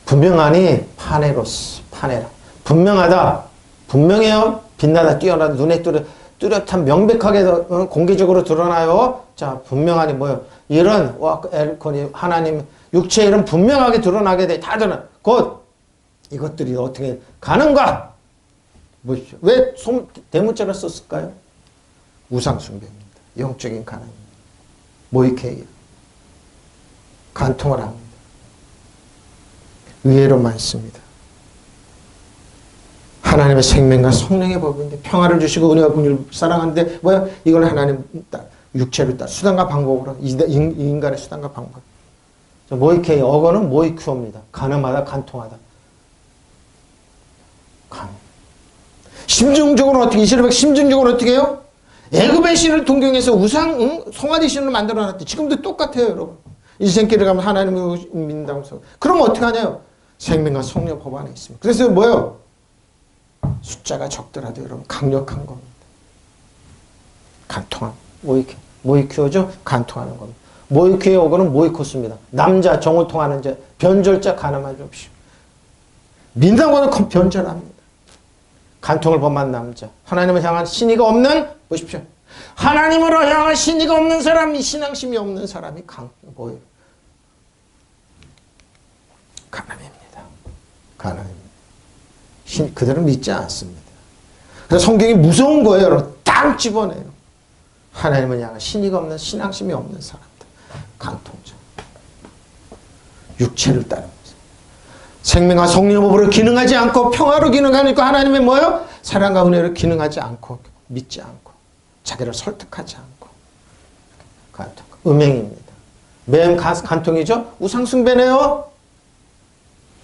분명하니 파네라. 분명하다. 분명해요. 빛나다 뛰어나다. 눈에 뚜렷한 명백하게 공개적으로 드러나요. 자, 분명하니 뭐요? 이런 엘코니 하나님 육체의 이름 분명하게 드러나게 돼. 다 드러나. 곧 이것들이 어떻게 가는가? 보십시오. 왜 대문자를 썼을까요? 우상숭배입니다. 영적인 가난입니다. 모이케이야. 간통을 합니다. 의외로 많습니다. 하나님의 생명과 성령의 법인데 평화를 주시고 은혜와 긍휼을 사랑하는데 뭐야? 이걸 하나님 육체를 따라 수단과 방법으로 인간의 수단과 방법. 모이케이 어거는 모이큐어입니다. 가늠하다, 간통하다. 심중적으로 어떻게 이스라엘 심중적으로 어떻게 해요? 애굽의 신을 동경해서 우상 송아지 신을 만들어놨대. 지금도 똑같아요, 여러분. 인생길을 가면 하나님을 믿는다면서. 그럼 어떻게 하냐요? 생명과 성령 법 안에 있습니다. 그래서 뭐요? 숫자가 적더라도 여러분 강력한 겁니다. 간통함. 모이큐어죠? 간통하는 겁니다. 모이큐어의 어거는 모이코스입니다. 남자, 정을 통하는 자, 변절자, 가늠하지 옵시오. 민당과는 변절합니다. 간통을 범한 남자. 하나님을 향한 신의가 없는, 보십시오. 하나님으로 향한 신의가 없는 사람이, 신앙심이 없는 사람이 뭐예요? 가늠입니다. 가늠입니다. 그들은 믿지 않습니다. 그래서 성경이 무서운 거예요, 여러분. 딱 집어내요. 하나님을 향한 신의가 없는, 신앙심이 없는 사람들. 간통자. 육체를 따르면서. 생명과 성령의 법으로 기능하지 않고 평화로 기능하니까 하나님의 뭐요? 사랑과 은혜로 기능하지 않고 믿지 않고 자기를 설득하지 않고 간통. 음행입니다. 매음 간통이죠? 우상숭배네요.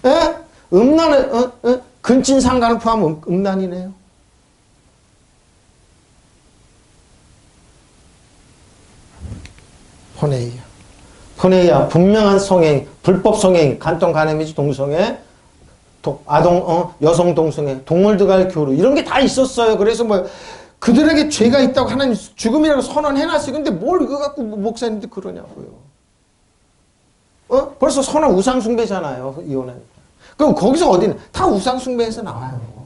에? 음란은 근친상간을 포함한 음란이네요. 포네이야. 분명한 성행, 불법 성행, 간통 간음이지 동성애, 여성 동성애, 동물들과의 교류 이런 게 다 있었어요. 그래서 뭐 그들에게 죄가 있다고 하나님 죽음이라고 선언해놨어요. 근데 뭘 이거 갖고 목사님들 그러냐고요. 벌써 선언 우상숭배잖아요. 이혼은. 그럼 거기서 어디는 다 우상숭배에서 나와요.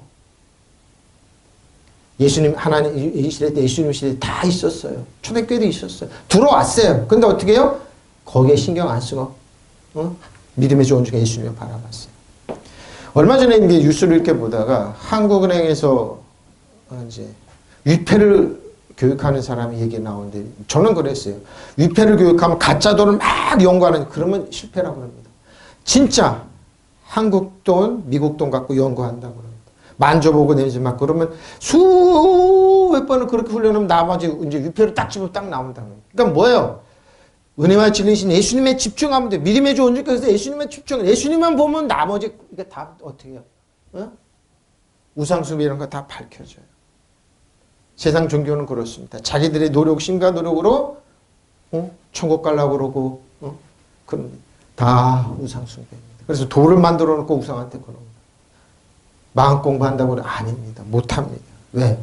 예수님 하나님 이 시대 때 예수님 시대 다 있었어요. 초대교회도 있었어요. 들어왔어요. 근데 어떻게 해요? 거기에 신경 안 쓰고 믿음의 좋은 중에 예수님을 바라봤어요. 얼마 전에 이제 뉴스를 이렇게 보다가 한국은행에서 이제 위패를 교육하는 사람이 얘기 나오는데 저는 그랬어요. 위패를 교육하면 가짜 돈을 막 연구하는 그러면 실패라고 합니다. 진짜 한국 돈, 미국 돈 갖고 연구한다고 합니다. 만져보고 냄새 맡고 그러면 수백 번을 그렇게 훈련하면 나머지 이제 위패를 딱 집으면 딱 나온다고 합니다. 그러니까 뭐예요? 은혜와 진리신 예수님에 집중하면 돼. 믿음의 좋은 주께서 예수님에 집중. 예수님만 보면 나머지 이게 다 어떻게 해요? 우상숭배 이런 거 다 밝혀져요. 세상 종교는 그렇습니다. 자기들의 신과 노력으로 천국 가려고 그러고 그런 다 우상숭배입니다. 그래서 돌을 만들어 놓고 우상한테 그럽니다. 마음 공부한다고 그러면 아닙니다. 못합니다. 왜?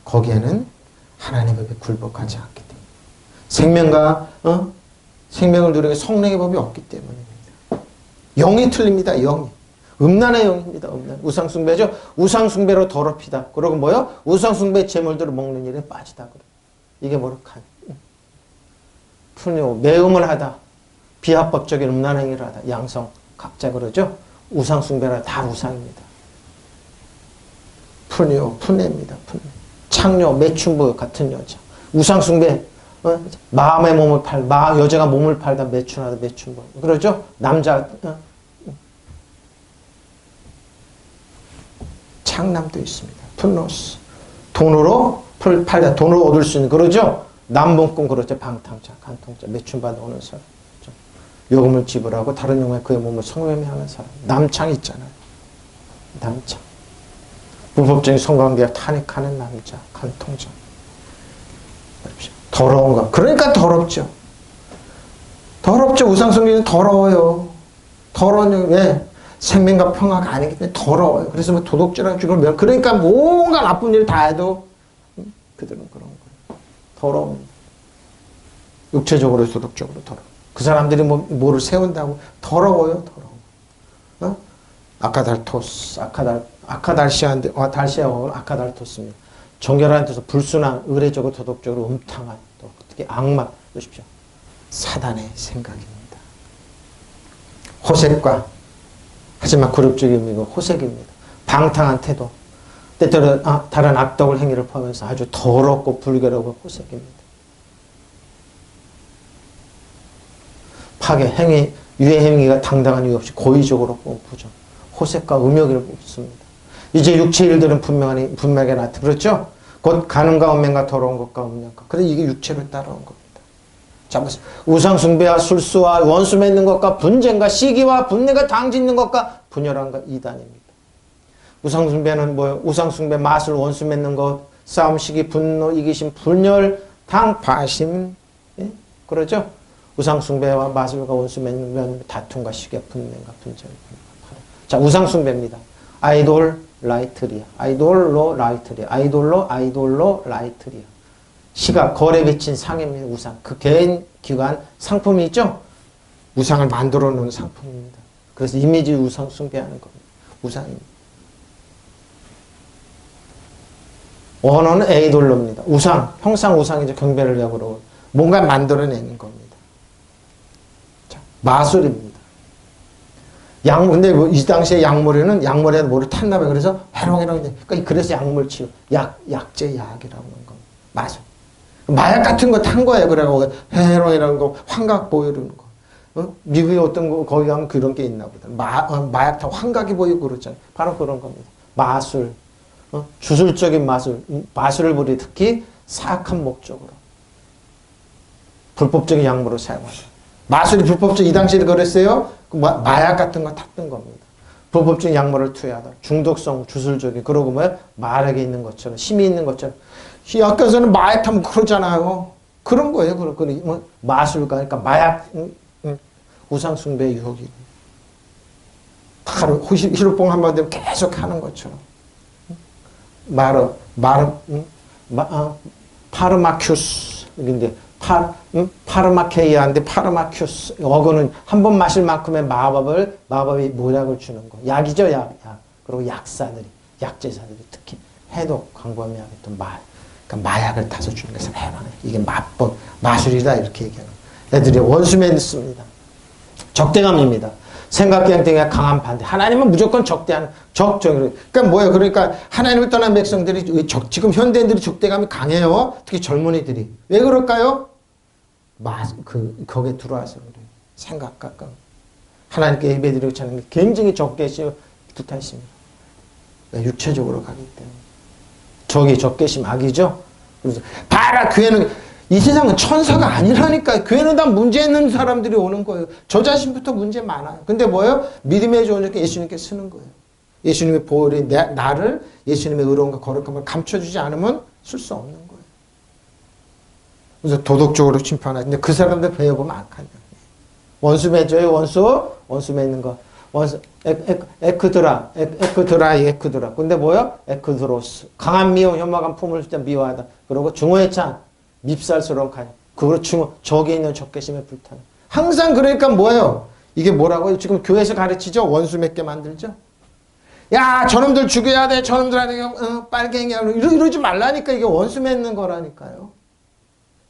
거기에는 하나님의 법에 굴복하지 않기 때문에. 생명과 생명을 누리는 성령의 법이 없기 때문입니다. 영이 틀립니다. 영이. 음란의 영입니다. 음란. 우상숭배죠. 우상숭배로 더럽히다. 그리고 뭐요? 우상숭배 제물들을 먹는 일에 빠지다. 이게 뭐로 푸뇨 매음을 하다. 비합법적인 음란 행위를 하다. 양성 각자 그러죠. 우상숭배라 다 우상입니다. 푸뇨 푸네입니다. 푸네. 창녀 매춘부 같은 여자. 우상숭배. 마음의 몸을 여자가 몸을 팔다 매춘하다 매춘부. 그러죠? 남자 창남도 있습니다. 푼노스. 돈으로 팔다 돈으로 얻을 수 있는 그러죠? 남봉꾼 그렇죠? 방탕자, 간통자, 매춘받아 오는 사람. 그렇죠? 요금을 지불하고 다른 영혼에 그의 몸을 성매매하는 사람. 남창 있잖아요. 남창. 불법적인 성관계와 탄핵하는 남자, 간통자. 더러운 거. 그러니까 더럽죠. 더럽죠. 우상숭배는 더러워요. 더러운 왜? 생명과 평화가 아니기 때문에 더러워요. 그래서 뭐 도둑질하고 죽으면 그러니까 뭔가 나쁜 일 다 해도 그들은 그런 거예요. 더러웁니다. 육체적으로 도덕적으로 더러워. 그 사람들이 뭐를 세운다고 더러워요. 더러워. 아카달토스, 아카달시아인데 달시아어는 아카달토스입니다. 정결한 뜻에서 불순한, 의례적으로 도덕적으로 음탕한, 또 특히 악마, 보십시오. 사단의 생각입니다. 호색과, 하지만 굴욕적인 의미고 호색입니다. 방탕한 태도, 때때로 다른 악덕을 행위를 포함해서 아주 더럽고 불결하고 호색입니다. 파괴, 행위, 유해 행위가 당당한 이유 없이 고의적으로 부정, 호색과 음욕을 뽑습니다. 이제 육체의 일들은 분명하게 나타나. 그렇죠? 곧 가늠과 음행과 더러운 것과 음란과. 그래서 이게 육체로 따라온 겁니다. 자, 보세요. 우상숭배와 술수와 원수 맺는 것과 분쟁과 시기와 분내가 당짓는 것과 분열함과 이단입니다. 우상숭배는 뭐예요? 우상숭배, 마술, 원수 맺는 것, 싸움, 시기, 분노, 이기심, 분열, 당, 파심. 예? 그러죠? 우상숭배와 마술과 원수 맺는 다툼과 시기, 분내가 분쟁. 자, 우상숭배입니다. 아이돌, 라이트리아. 아이돌로 라이트리아. 시각, 거래 비친 상입니다. 우상. 그 개인, 기관, 상품이 있죠? 우상을 만들어 놓은 상품입니다. 그래서 이미지 우상 숭배하는 겁니다. 우상입니다. 원어는 에이돌로입니다. 우상, 형상 우상이죠. 경배를 역으로. 뭔가 만들어내는 겁니다. 자, 마술입니다. 근데 이 당시에 약물에는 약물에도 뭐를 탔나 봐요. 그래서 해롱해롱. 그래서 약물 치료. 약제 약이라고 하는 겁니다. 마술. 마약 같은 거 탄 거예요. 그래가지고 해롱이라는 거, 환각 보이는 거. 미국에 어떤 거, 거기 가면 그런 게 있나 보다. 마약 타 환각이 보이고 그러잖아요. 바로 그런 겁니다. 마술. 주술적인 마술을 부리 특히 사악한 목적으로. 불법적인 약물을 사용하죠. 마술이 불법적, 이 당시에 그랬어요. 마약 같은 거 탔던 겁니다. 불법적인 약물을 투여하다. 중독성, 주술적인, 그러고 뭐야? 마약에 있는 것처럼, 힘이 있는 것처럼. 약간서는 마약 타면 그러잖아요. 그런 거예요. 마술가, 그러니까 마약, 우상숭배의 유혹이. 바로 히로뽕 한번 되면 계속 하는 것처럼. 파르마큐스. 근데 파르마케이아인데 파르마큐스. 어거는 한 번 마실 만큼의 마법이 모약을 주는 거. 약이죠, 약. 그리고 약사들이, 약제사들이 특히 해독, 광범위하게 그러니까 마약을 타서 주는 것을 해방해. 이게 마술이다, 이렇게 얘기하는 거예요. 애들이 원수맨 씁니다. 적대감입니다. 생각경쟁에 강한 반대. 하나님은 무조건 적대하는, 그러니까 뭐예요? 그러니까 하나님을 떠난 백성들이, 지금 현대인들이 적대감이 강해요. 특히 젊은이들이. 왜 그럴까요? 거기에 들어와서 그래요. 생각과 하나님께 예배드리고 찾는 게 굉장히 적개심에 붙어 있습니다. 육체적으로 가기 때문에. 저기 적개심 악이죠? 그래서, 봐라, 교회는, 이 세상은 천사가 아니라니까. 교회는 다 문제 있는 사람들이 오는 거예요. 저 자신부터 문제 많아요. 근데 뭐예요? 믿음의 조언을 예수님께 쓰는 거예요. 예수님의 보혈이 나를 예수님의 의로움과 거룩함을 감춰주지 않으면 쓸 수 없는 거예요. 그래서 도덕적으로 심판하죠. 근데 그 사람들 배워보면 악하냐. 원수 맺어요, 원수 맺는 거. 에크드라. 근데 뭐요? 에크드로스. 강한 미움, 혐오감 품을 때 미워하다. 그리고 중호의 찬, 밉살스러운 간. 그리고 저기 있는 적개심에 불타는. 항상 그러니까 뭐예요? 이게 뭐라고요? 지금 교회에서 가르치죠? 원수 맺게 만들죠? 야, 저놈들 죽여야 돼. 저놈들한테 빨갱이야. 이러지 말라니까. 이게 원수 맺는 거라니까요.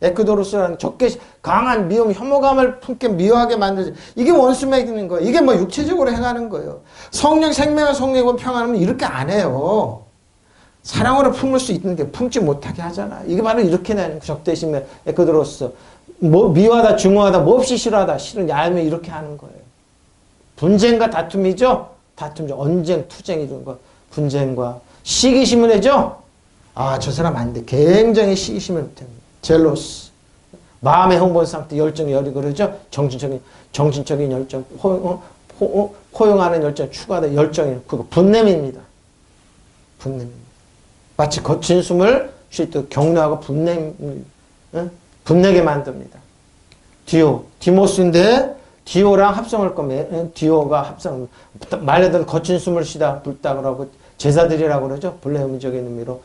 에크도로스라는 적개심, 강한 미움, 혐오감을 품게 미워하게 만들지. 이게 원수 맺는 거예요. 이게 뭐 육체적으로 행하는 거예요. 성령, 생명의 성령과 평안하면 이렇게 안 해요. 사랑으로 품을 수 있는데 품지 못하게 하잖아. 이게 바로 이렇게 내는 적대심의 에크도로스. 미워하다, 중후하다, 몹시 싫어하다, 싫은 얄미 이렇게 하는 거예요. 분쟁과 다툼이죠. 다툼이죠. 언쟁, 투쟁 이런 거. 분쟁과 시기심을 내죠. 저 사람 안 돼. 굉장히 시기심을 못합니다. 젤로스. 마음의 흥분 상태, 열정이 열이 그러죠. 정신적인 열정, 포용하는 열정, 추가된 열정이 그거 분냄입니다. 분냄입니다. 마치 거친 숨을 쉴 때 격려하고 분내게 만듭니다. 디모스인데 디오랑 합성할 거면 디오가 합성, 말 그대로 거친 숨을 쉬다 불다 그러고 제사들이라고 그러죠. 블레미적인 의미로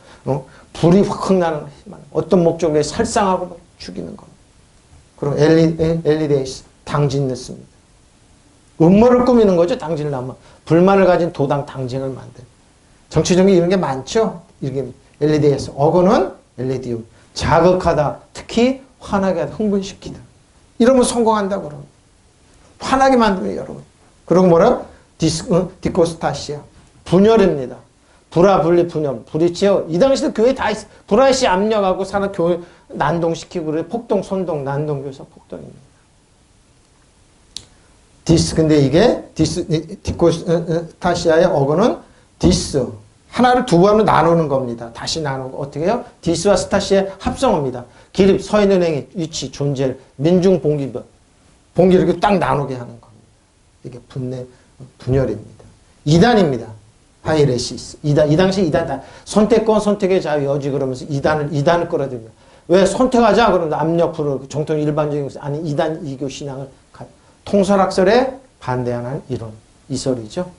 불이 확 나는 어떤 목적에 살상하고 죽이는 겁니다. 그리고 엘리데이스 당진 넣습니다. 음모를 꾸미는 거죠. 당진을 하면 불만을 가진 도당 당쟁을 만든 정치적인 이런 게 많죠. 이렇게 엘리데이스 어거는 엘리디움 자극하다 특히 화나게 하다, 흥분시키다. 이러면 성공한다고 그러면. 화나게 만들면 여러분. 그리고 뭐라? 디코스타시아. 분열입니다. 불화분리 분열. 불이치요. 이 당시도 교회 다 있어. 불화시 압력하고 사람 교회 난동시키고 그래. 폭동, 선동, 난동, 교사, 폭동입니다. 근데 이게 디코스타시아의 어근은 하나를 두 번으로 나누는 겁니다. 다시 나누고 어떻게 해요? 디스와 스타시아의 합성어입니다. 기립, 서 있는 행위, 위치, 존재, 민중, 봉기별. 봉기를 이렇게 딱 나누게 하는 겁니다. 이게 분열입니다. 이단입니다. 하이레시스. 이 당시 이단. 선택권, 선택의 자유, 여지 그러면서 이단을 끌어들입니다. 왜 선택하자? 그러면 압력, 불을, 정통 일반적인 것이 아니, 이단, 이교 신앙을 통설학설에 반대하는 이론. 이설이죠.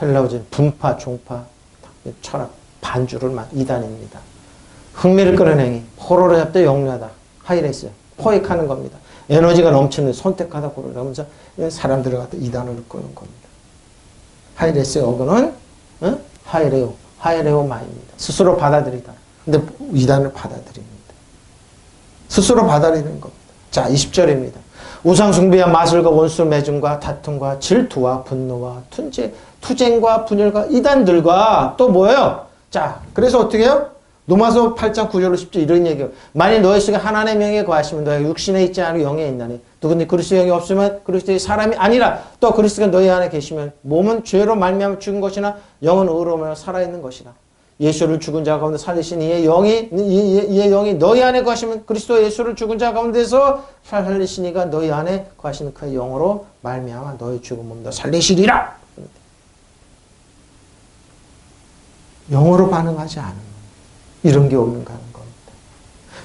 헬라어진 분파, 종파, 철학, 반주를 이단입니다. 흥미를 끄는 행위, 포로를 잡되 영리하다, 하이레스, 포획하는 겁니다. 에너지가 넘치는 선택하다, 고르면서 사람들을 갖다 이단으로 끄는 겁니다. 하이레스의 어근은 하이레오마입니다. 스스로 받아들이다. 근데 이단을 받아들입니다. 스스로 받아들이는 겁니다. 자, 20절입니다. 우상 숭배와 마술과 원수 매증과 다툼과 질투와 분노와 투쟁과 분열과 이단들과 또 뭐예요? 자, 그래서 어떻게 해요? 로마서 8장 9절로 10절 이런 얘기예요. 만일 너희 속에 하나님의 명예에 거하시면 너희가 육신에 있지 않고 영에 있나니 누구든지 그리스도의 영이 없으면 그리스도의 사람이 아니라 또 그리스도가 너희 안에 계시면 몸은 죄로 말미암아 죽은 것이나 영은 의로움으로 살아있는 것이라. 예수를 죽은 자 가운데 살리신 이의 영이 너희 안에 거하시면 그리스도 예수를 죽은 자 가운데서 살리신 이가 너희 안에 거하시는 그의 영으로 말미암아 너희 죽은 몸도 살리시리라. 영으로 반응하지 않으면 이런 게 없는가 하는 겁니다.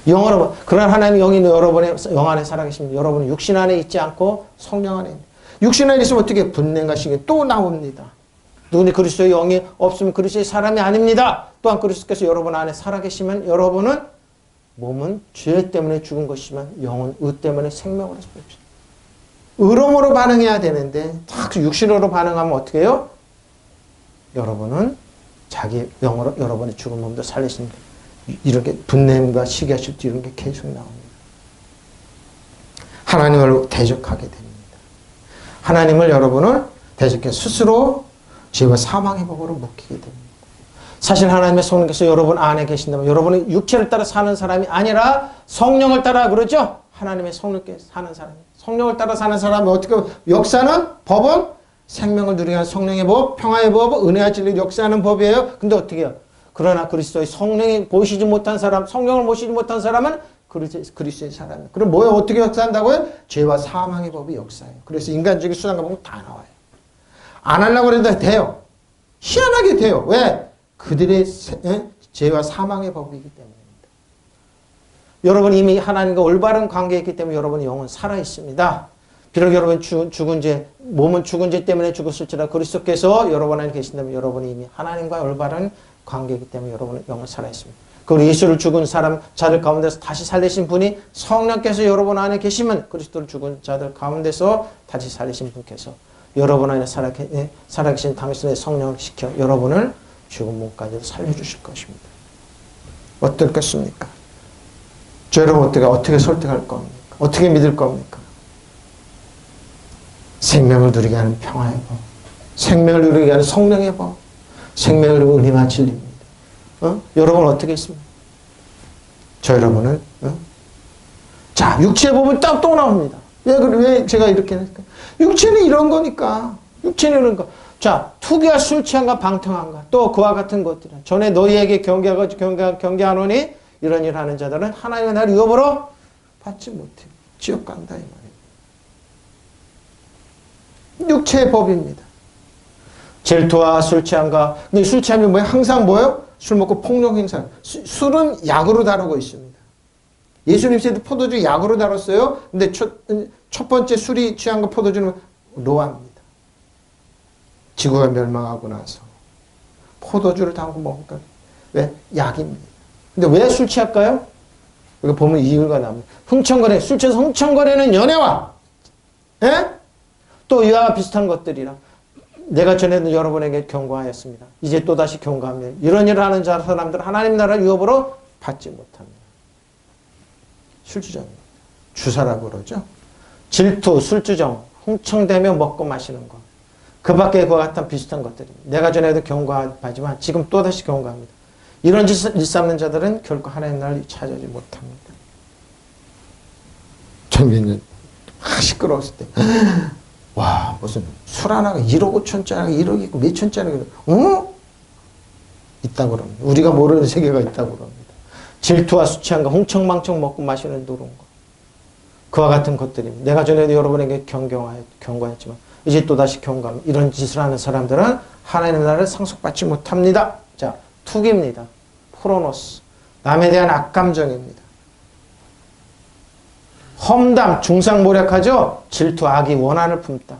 영으로, 그런 하나님의 영이 여러분의 영 안에 살아계십니다. 여러분은 육신 안에 있지 않고 성령 안에 있습니다. 육신 안에 있으면 어떻게 분냄과 시기 또 나옵니다. 누구니 그리스도의 영이 없으면 그리스도의 사람이 아닙니다. 또한 그리스도께서 여러분 안에 살아계시면 여러분은 몸은 죄 때문에 죽은 것이지만 영은 의 때문에 생명으로 살아계십니다. 의로움으로 반응해야 되는데 딱 육신으로 반응하면 어떻게 해요? 여러분은 자기 영으로 여러분의 죽은 몸도 살리십니다. 이렇게 분냄과 시기하실 때 이런 게 계속 나옵니다. 하나님을 대적하게 됩니다. 하나님을 여러분을 대적해 스스로 죄와 사망의 법으로 묶이게 됩니다. 사실 하나님의 성령께서 여러분 안에 계신다면 여러분은 육체를 따라 사는 사람이 아니라 성령을 따라 그러죠? 하나님의 성령께서 사는 사람이. 성령을 따라 사는 사람은 어떻게 역사는 법은 생명을 누리게 하는 성령의 법, 평화의 법, 은혜와 진리를 역사하는 법이에요. 근데 어떻게 해요? 그러나 그리스도의 성령이 보시지 못한 사람, 성령을 보시지 못한 사람은 그리스도의 사람이에요. 그럼 뭐예요? 어떻게 역사한다고요? 죄와 사망의 법이 역사예요. 그래서 인간적인 수단과 방법 다 나와요. 안 하려고 해도 돼요. 희한하게 돼요. 왜? 그들의 죄와 사망의 법이기 때문입니다. 여러분 이미 하나님과 올바른 관계에 있기 때문에 여러분의 영은 살아있습니다. 비록 여러분 죽은 죄, 몸은 죽은 죄 때문에 죽었을지라도 그리스도께서 여러분 안에 계신다면 여러분이 이미 하나님과 올바른 관계이기 때문에 여러분의 영은 살아있습니다. 그리고 예수를 죽은 자들 가운데서 다시 살리신 분이 성령께서 여러분 안에 계시면 그리스도를 죽은 자들 가운데서 다시 살리신 분께서 여러분 안에 살아계신 당신의 성령을 시켜 여러분을 죽은 몸까지도 살려주실 것입니다. 어떻겠습니까? 저 여러분 어떻게 설득할 겁니까? 어떻게 믿을 겁니까? 생명을 누리게 하는 평화의 법, 생명을 누리게 하는 성령의 법, 생명을 누리고 은혜와 진리입니다. 여러분 어떻게 했습니까? 저 여러분은 자 육체의 법은 딱 또 나옵니다. 왜 제가 이렇게 했을까? 육체는 이런 거니까. 육체는 이런 거. 자, 투기와 술 취함과 방탕함과 또 그와 같은 것들. 전에 너희에게 경계하노니 이런 일 하는 자들은 하나님의 나라를 유업으로 받지 못해. 지옥 간다 이 말이에요. 육체의 법입니다. 질투와 술 취함과 근데 술 취함이 뭐예요? 항상 뭐예요? 술 먹고 폭력 행사. 술은 약으로 다루고 있습니다. 예수님 시대도 포도주 약으로 다뤘어요. 근데 첫 번째 술이 취한 거 포도주는 노아입니다. 지구가 멸망하고 나서 포도주를 담고 먹을까? 왜? 약입니다. 근데 왜 술 취할까요? 여기 보면 이유가 나옵니다. 흥청거래, 술 취해서 흥청거리는 연애와 예? 또 이와 비슷한 것들이라 내가 전에도 여러분에게 경고하였습니다. 이제 또다시 경고합니다. 이런 일을 하는 사람들은 하나님 나라 유업으로 받지 못합니다. 술주정입니다. 주사라고 그러죠. 질투, 술주정, 흥청대며 먹고 마시는 것. 그 밖에 그와 같은 비슷한 것들입니다. 내가 전에도 경고하지만 지금 또다시 경고합니다. 이런 짓을 일삼는 자들은 결코 하나님 나라를 찾아오지 못합니다. 저는 시끄러웠을 때 와, 무슨 술 하나가 1억 5천짜리 1억 있고 몇 천짜리 있다고 그럽니다. 우리가 모르는 세계가 있다고 그럽니다. 질투와 수치함과 흥청망청 먹고 마시는 노른 것. 그와 같은 것들입니다. 내가 전에도 여러분에게 경고했지만 이제 또다시 경고합니다. 이런 짓을 하는 사람들은 하나님의 나라를 상속받지 못합니다. 자, 투기입니다. 프로노스. 남에 대한 악감정입니다. 험담, 중상모략하죠? 질투, 악의 원한을 품다.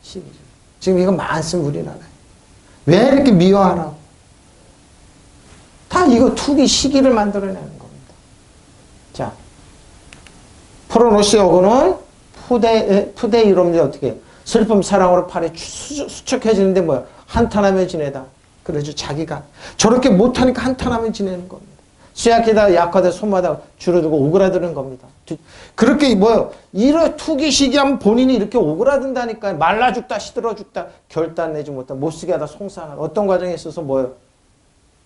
시기죠. 지금 이거 많습니다, 우리나라에. 왜 이렇게 미워하라고? 다 이거 투기, 시기를 만들어내는 겁니다. 자, 프로노스의 어구는 푸데이로입니다. 어떻게 해요? 슬픔, 사랑으로 팔에 수척해지는데 뭐야? 한탄하며 지내다. 그러죠. 자기가 저렇게 못하니까 한탄하며 지내는 겁니다. 쇠약하다, 약하다, 손마다 줄어들고 오그라드는 겁니다. 그렇게 뭐요? 이런 투기 시기하면 본인이 이렇게 오그라든다니까. 말라 죽다, 시들어 죽다, 결단 내지 못하다, 못쓰게 하다, 송상하다. 어떤 과정에 있어서 뭐요?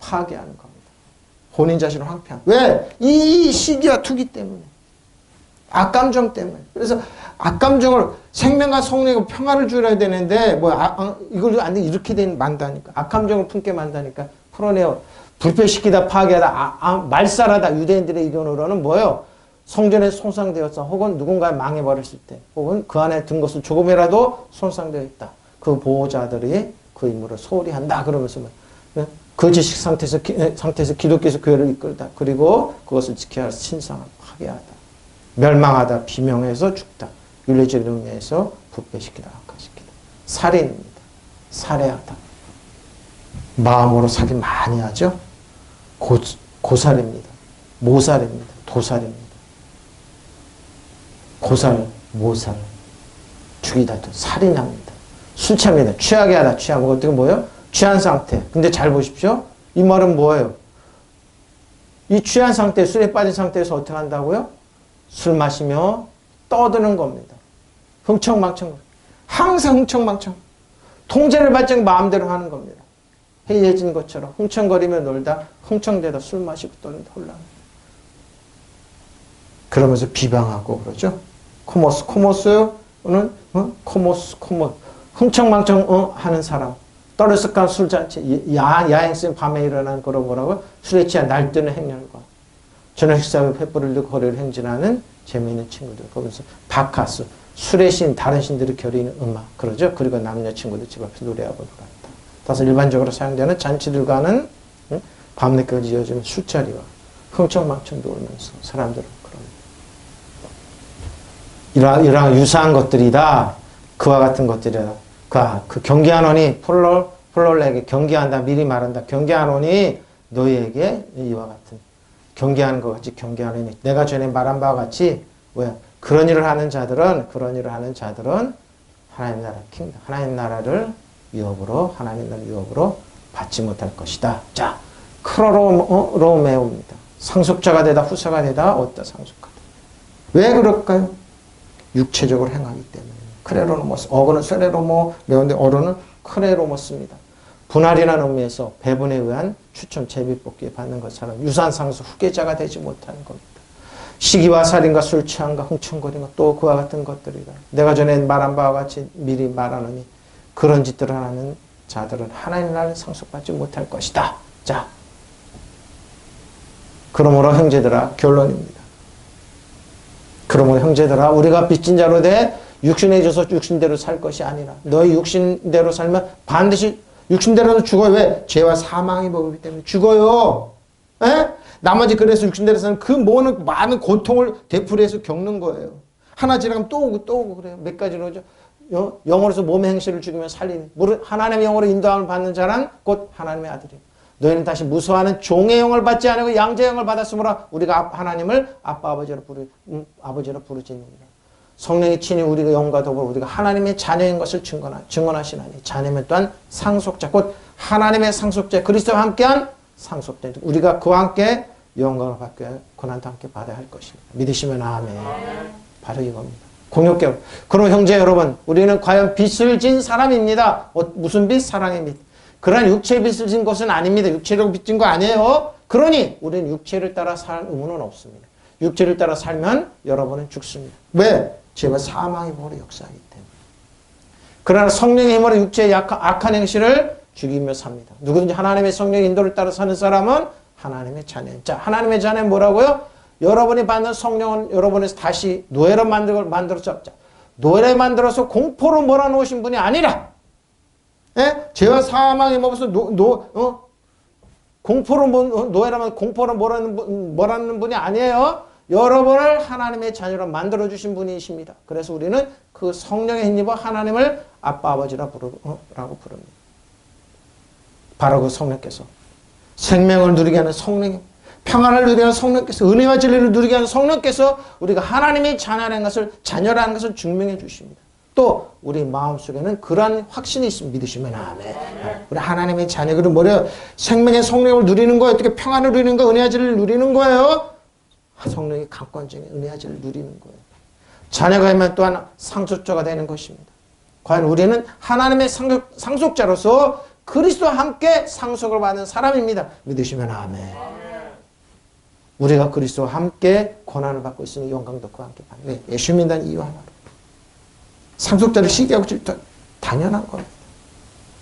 파괴하는 겁니다. 본인 자신을 황폐한. 왜? 이 시기와 투기 때문에. 악감정 때문에. 그래서 악감정을 생명과 성령과 평화를 주어야 되는데 이걸 안 돼. 이렇게 만다니까. 악감정을 품게 만다니까. 풀어내요. 불패시키다, 파괴하다, 말살하다. 유대인들의 의견으로는 뭐예요? 성전에 손상되었어. 혹은 누군가 망해버렸을 때. 혹은 그 안에 든 것을 조금이라도 손상되어 있다. 그 보호자들이 그 임무를 소홀히 한다. 그러면서 거짓식 상태에서 기독교에서 교회를 이끌다. 그리고 그것을 지켜야 할 신상을 파괴하다. 멸망하다, 비명해서 죽다. 윤리적인 의미에서 부패시키다, 악화시키다. 살인입니다. 살해하다. 마음으로 살인 많이 하죠. 고살입니다. 모살입니다. 도살입니다. 고살, 모살. 죽이다, 살인합니다. 술 취합니다. 취하게 하다, 취하면 어떻게 뭐예요? 취한 상태. 근데 잘 보십시오. 이 말은 뭐예요? 이 취한 상태, 술에 빠진 상태에서 어떻게 한다고요? 술 마시며 떠드는 겁니다. 흥청망청. 항상 흥청망청. 통제를 받지 마음대로 하는 겁니다. 해이해진 것처럼 흥청거리며 놀다 흥청대다 술 마시고 떠는다 혼란. 그러면서 비방하고 그러죠. 코모스는 코모스 흥청망청 하는 사람. 떠들썩한 술잔치, 야행성 밤에 일어나는 그런 거라고 술에 취한 날뛰는 행렬과 저녁 식사 후 횃불을 들고 거리를 행진하는 재미있는 친구들. 거기서 바카스, 술의 신, 다른 신들을 겨루는 음악. 그러죠. 그리고 남녀 친구들 집 앞에서 노래하고 놀았다. 따라서 일반적으로 사용되는 잔치들과는 밤늦게까지 이어지는 술자리와 흥청망청 놀면서 사람들은 그런 이러한 유사한 것들이다. 그와 같은 것들이다. 그 경계하노니 폴롤에게 경계한다. 미리 말한다. 경계하노니 너희에게 이와 같은 경계하는 것 같이 경계하노니 내가 전에 말한 바와 같이 왜 그런 일을 하는 자들은 하나님 나라 킹덤 하나님 나라를 유업으로 받지 못할 것이다. 자, 크로로메오입니다. 상속자가 되다 후사가 되다 얻다 상속하다. 왜 그럴까요? 육체적으로 행하기 때문에. 크레로노모스. 어거는 세레로모, 매운데 어로는 크레로모스입니다. 분할이라는 의미에서 배분에 의한 추첨 제비뽑기에 받는 것처럼 유산상속 후계자가 되지 못하는 겁니다. 시기와 살인과 술 취함과 흥청거리는 또 그와 같은 것들이다. 내가 전에 말한 바와 같이 미리 말하노니 그런 짓들을 하는 자들은 하나님 나라를 상속받지 못할 것이다. 자, 그러므로 형제들아 결론입니다. 그러므로 형제들아 우리가 빚진 자로 돼 육신에 져서 육신대로 살 것이 아니라 너희 육신대로 살면 반드시 육신대로도 죽어요. 왜? 죄와 사망의 법이기 때문에 죽어요. 에? 나머지 그래서 육신대로 사는 그 모든 많은 고통을 되풀이해서 겪는 거예요. 하나 지나가면 또 오고 그래요. 몇 가지로 오죠. 영으로서 몸의 행실을 죽이며 살리는 하나님의 영으로 인도함을 받는 자란 곧 하나님의 아들이에요. 너희는 다시 무서워하는 종의 영을 받지 않고 양자의 영을 받았으므로 우리가 하나님을 아빠 아버지로 부르짖느니라. 성령이 친히 우리가 영과 더불어 우리가 하나님의 자녀인 것을 증언하시나니 자녀면 또한 상속자 곧 하나님의 상속자 그리스도와 함께한 상속자 우리가 그와 함께 영광을 받게 고난도 함께 받아야 할 것입니다. 믿으시면 아멘. 바로 이겁니다. 공역결. 그럼 형제 여러분, 우리는 과연 빚을 진 사람입니다. 무슨 빚? 사랑의 빚. 그러한 육체의 빚을 진 것은 아닙니다. 육체로 빚진 거 아니에요. 그러니 우리는 육체를 따라 살 의무는 없습니다. 육체를 따라 살면 여러분은 죽습니다. 왜? 죄와 사망의 법으로 역사하기 때문에. 그러나 성령의 힘으로 육체의 악한 행실을 죽이며 삽니다. 누구든지 하나님의 성령의 인도를 따라 사는 사람은 하나님의 자녀입니다. 자, 하나님의 자녀는 뭐라고요? 여러분이 받는 성령은 여러분에서 다시 노예로 만들어서 노예를 만들어서 공포로 몰아놓으신 분이 아니라, 예? 죄와 사망의 법에서 노예라면 공포로 몰아넣는 분이 아니에요. 여러분을 하나님의 자녀로 만들어주신 분이십니다. 그래서 우리는 그 성령의 힘입어 하나님을 아빠, 아버지라고 부릅니다. 바로 그 성령께서 생명을 누리게 하는 성령, 평안을 누리게 하는 성령께서, 은혜와 진리를 누리게 하는 성령께서 우리가 하나님의 자녀라는 것을 증명해 주십니다. 또 우리 마음속에는 그러한 확신이 있습니다. 믿으시면 아멘. 우리 하나님의 자녀들은 뭐래요? 생명의 성령을 누리는 거예요. 어떻게 평안을 누리는 거, 은혜와 진리를 누리는 거예요. 성령의 강권적인 은혜와 진리를 누리는 거예요. 자녀가 되면 또한 상속자가 되는 것입니다. 과연 우리는 하나님의 상속자로서 그리스도와 함께 상속을 받는 사람입니다. 믿으시면 아멘. 우리가 그리스도와 함께 고난을 받고 있으니 영광도 그와 함께 받는. 네, 예수 믿는 이유 하나로. 상속자를 시기하고 당연한 겁니다.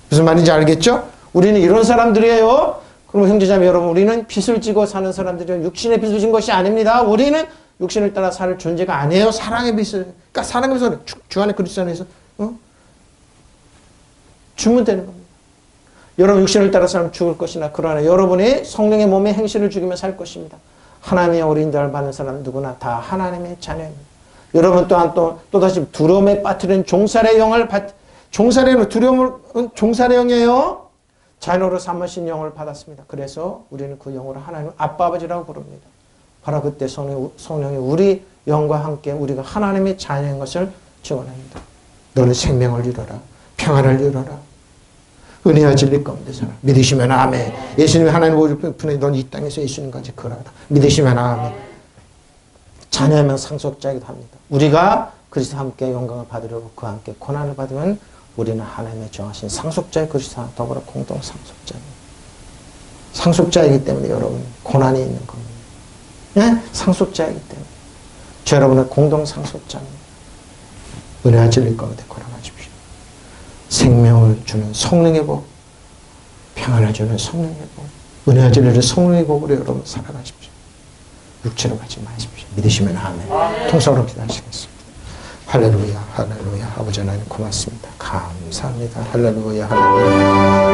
무슨 말인지 알겠죠? 우리는 이런 사람들이에요. 그럼 형제자매 여러분, 우리는 빚을 지고 사는 사람들이에요. 육신의 빚을 진 것이 아닙니다. 우리는 육신을 따라 살 존재가 아니에요. 사랑의 빚을. 그러니까 사랑의 빚을 주 안에 그리스도 안에서 주면 되는 겁니다. 여러분 육신을 따라 살면 죽을 것이나 그러나 여러분이 성령의 몸의 행실을 죽이며 살 것입니다. 하나님의 어린 자를 받는 사람 누구나 다 하나님의 자녀입니다. 여러분 또한 또다시 두려움에 빠뜨린 종살의 영을 종살의 두려움은 종살의 영이에요. 자녀로 삼으신 영을 받았습니다. 그래서 우리는 그 영으로 하나님 아빠 아버지라고 부릅니다. 바로 그때 성령이 우리 영과 함께 우리가 하나님의 자녀인 것을 증언합니다. 너는 생명을 이루라. 평안을 이루라. 은혜와 진리 가운데 살아. 믿으시면 아멘. 예수님이 하나님 오른편에 넌 이 땅에서 예수님까지 걸어라. 믿으시면 아멘. 자녀면 상속자이기도 합니다. 우리가 그리스도와 함께 영광을 받으려고 그와 함께 고난을 받으면 우리는 하나님의 정하신 상속자의 그리스도와 더불어 공동 상속자입니다. 상속자이기 때문에 여러분 고난이 있는 겁니다. 네? 상속자이기 때문에 저 여러분은 공동 상속자입니다. 은혜와 진리 가운데 걸어가십시오. 생명을 주는 성령의 복, 평안을 주는 성령의 복, 은혜와 진리를 성령의 복으로 여러분 살아가십시오. 육체로 가지 마십시오. 믿으시면 아멘. 통성으로 기도하시겠습니다. 할렐루야, 할렐루야. 아버지 하나님 고맙습니다. 감사합니다. 할렐루야, 할렐루야.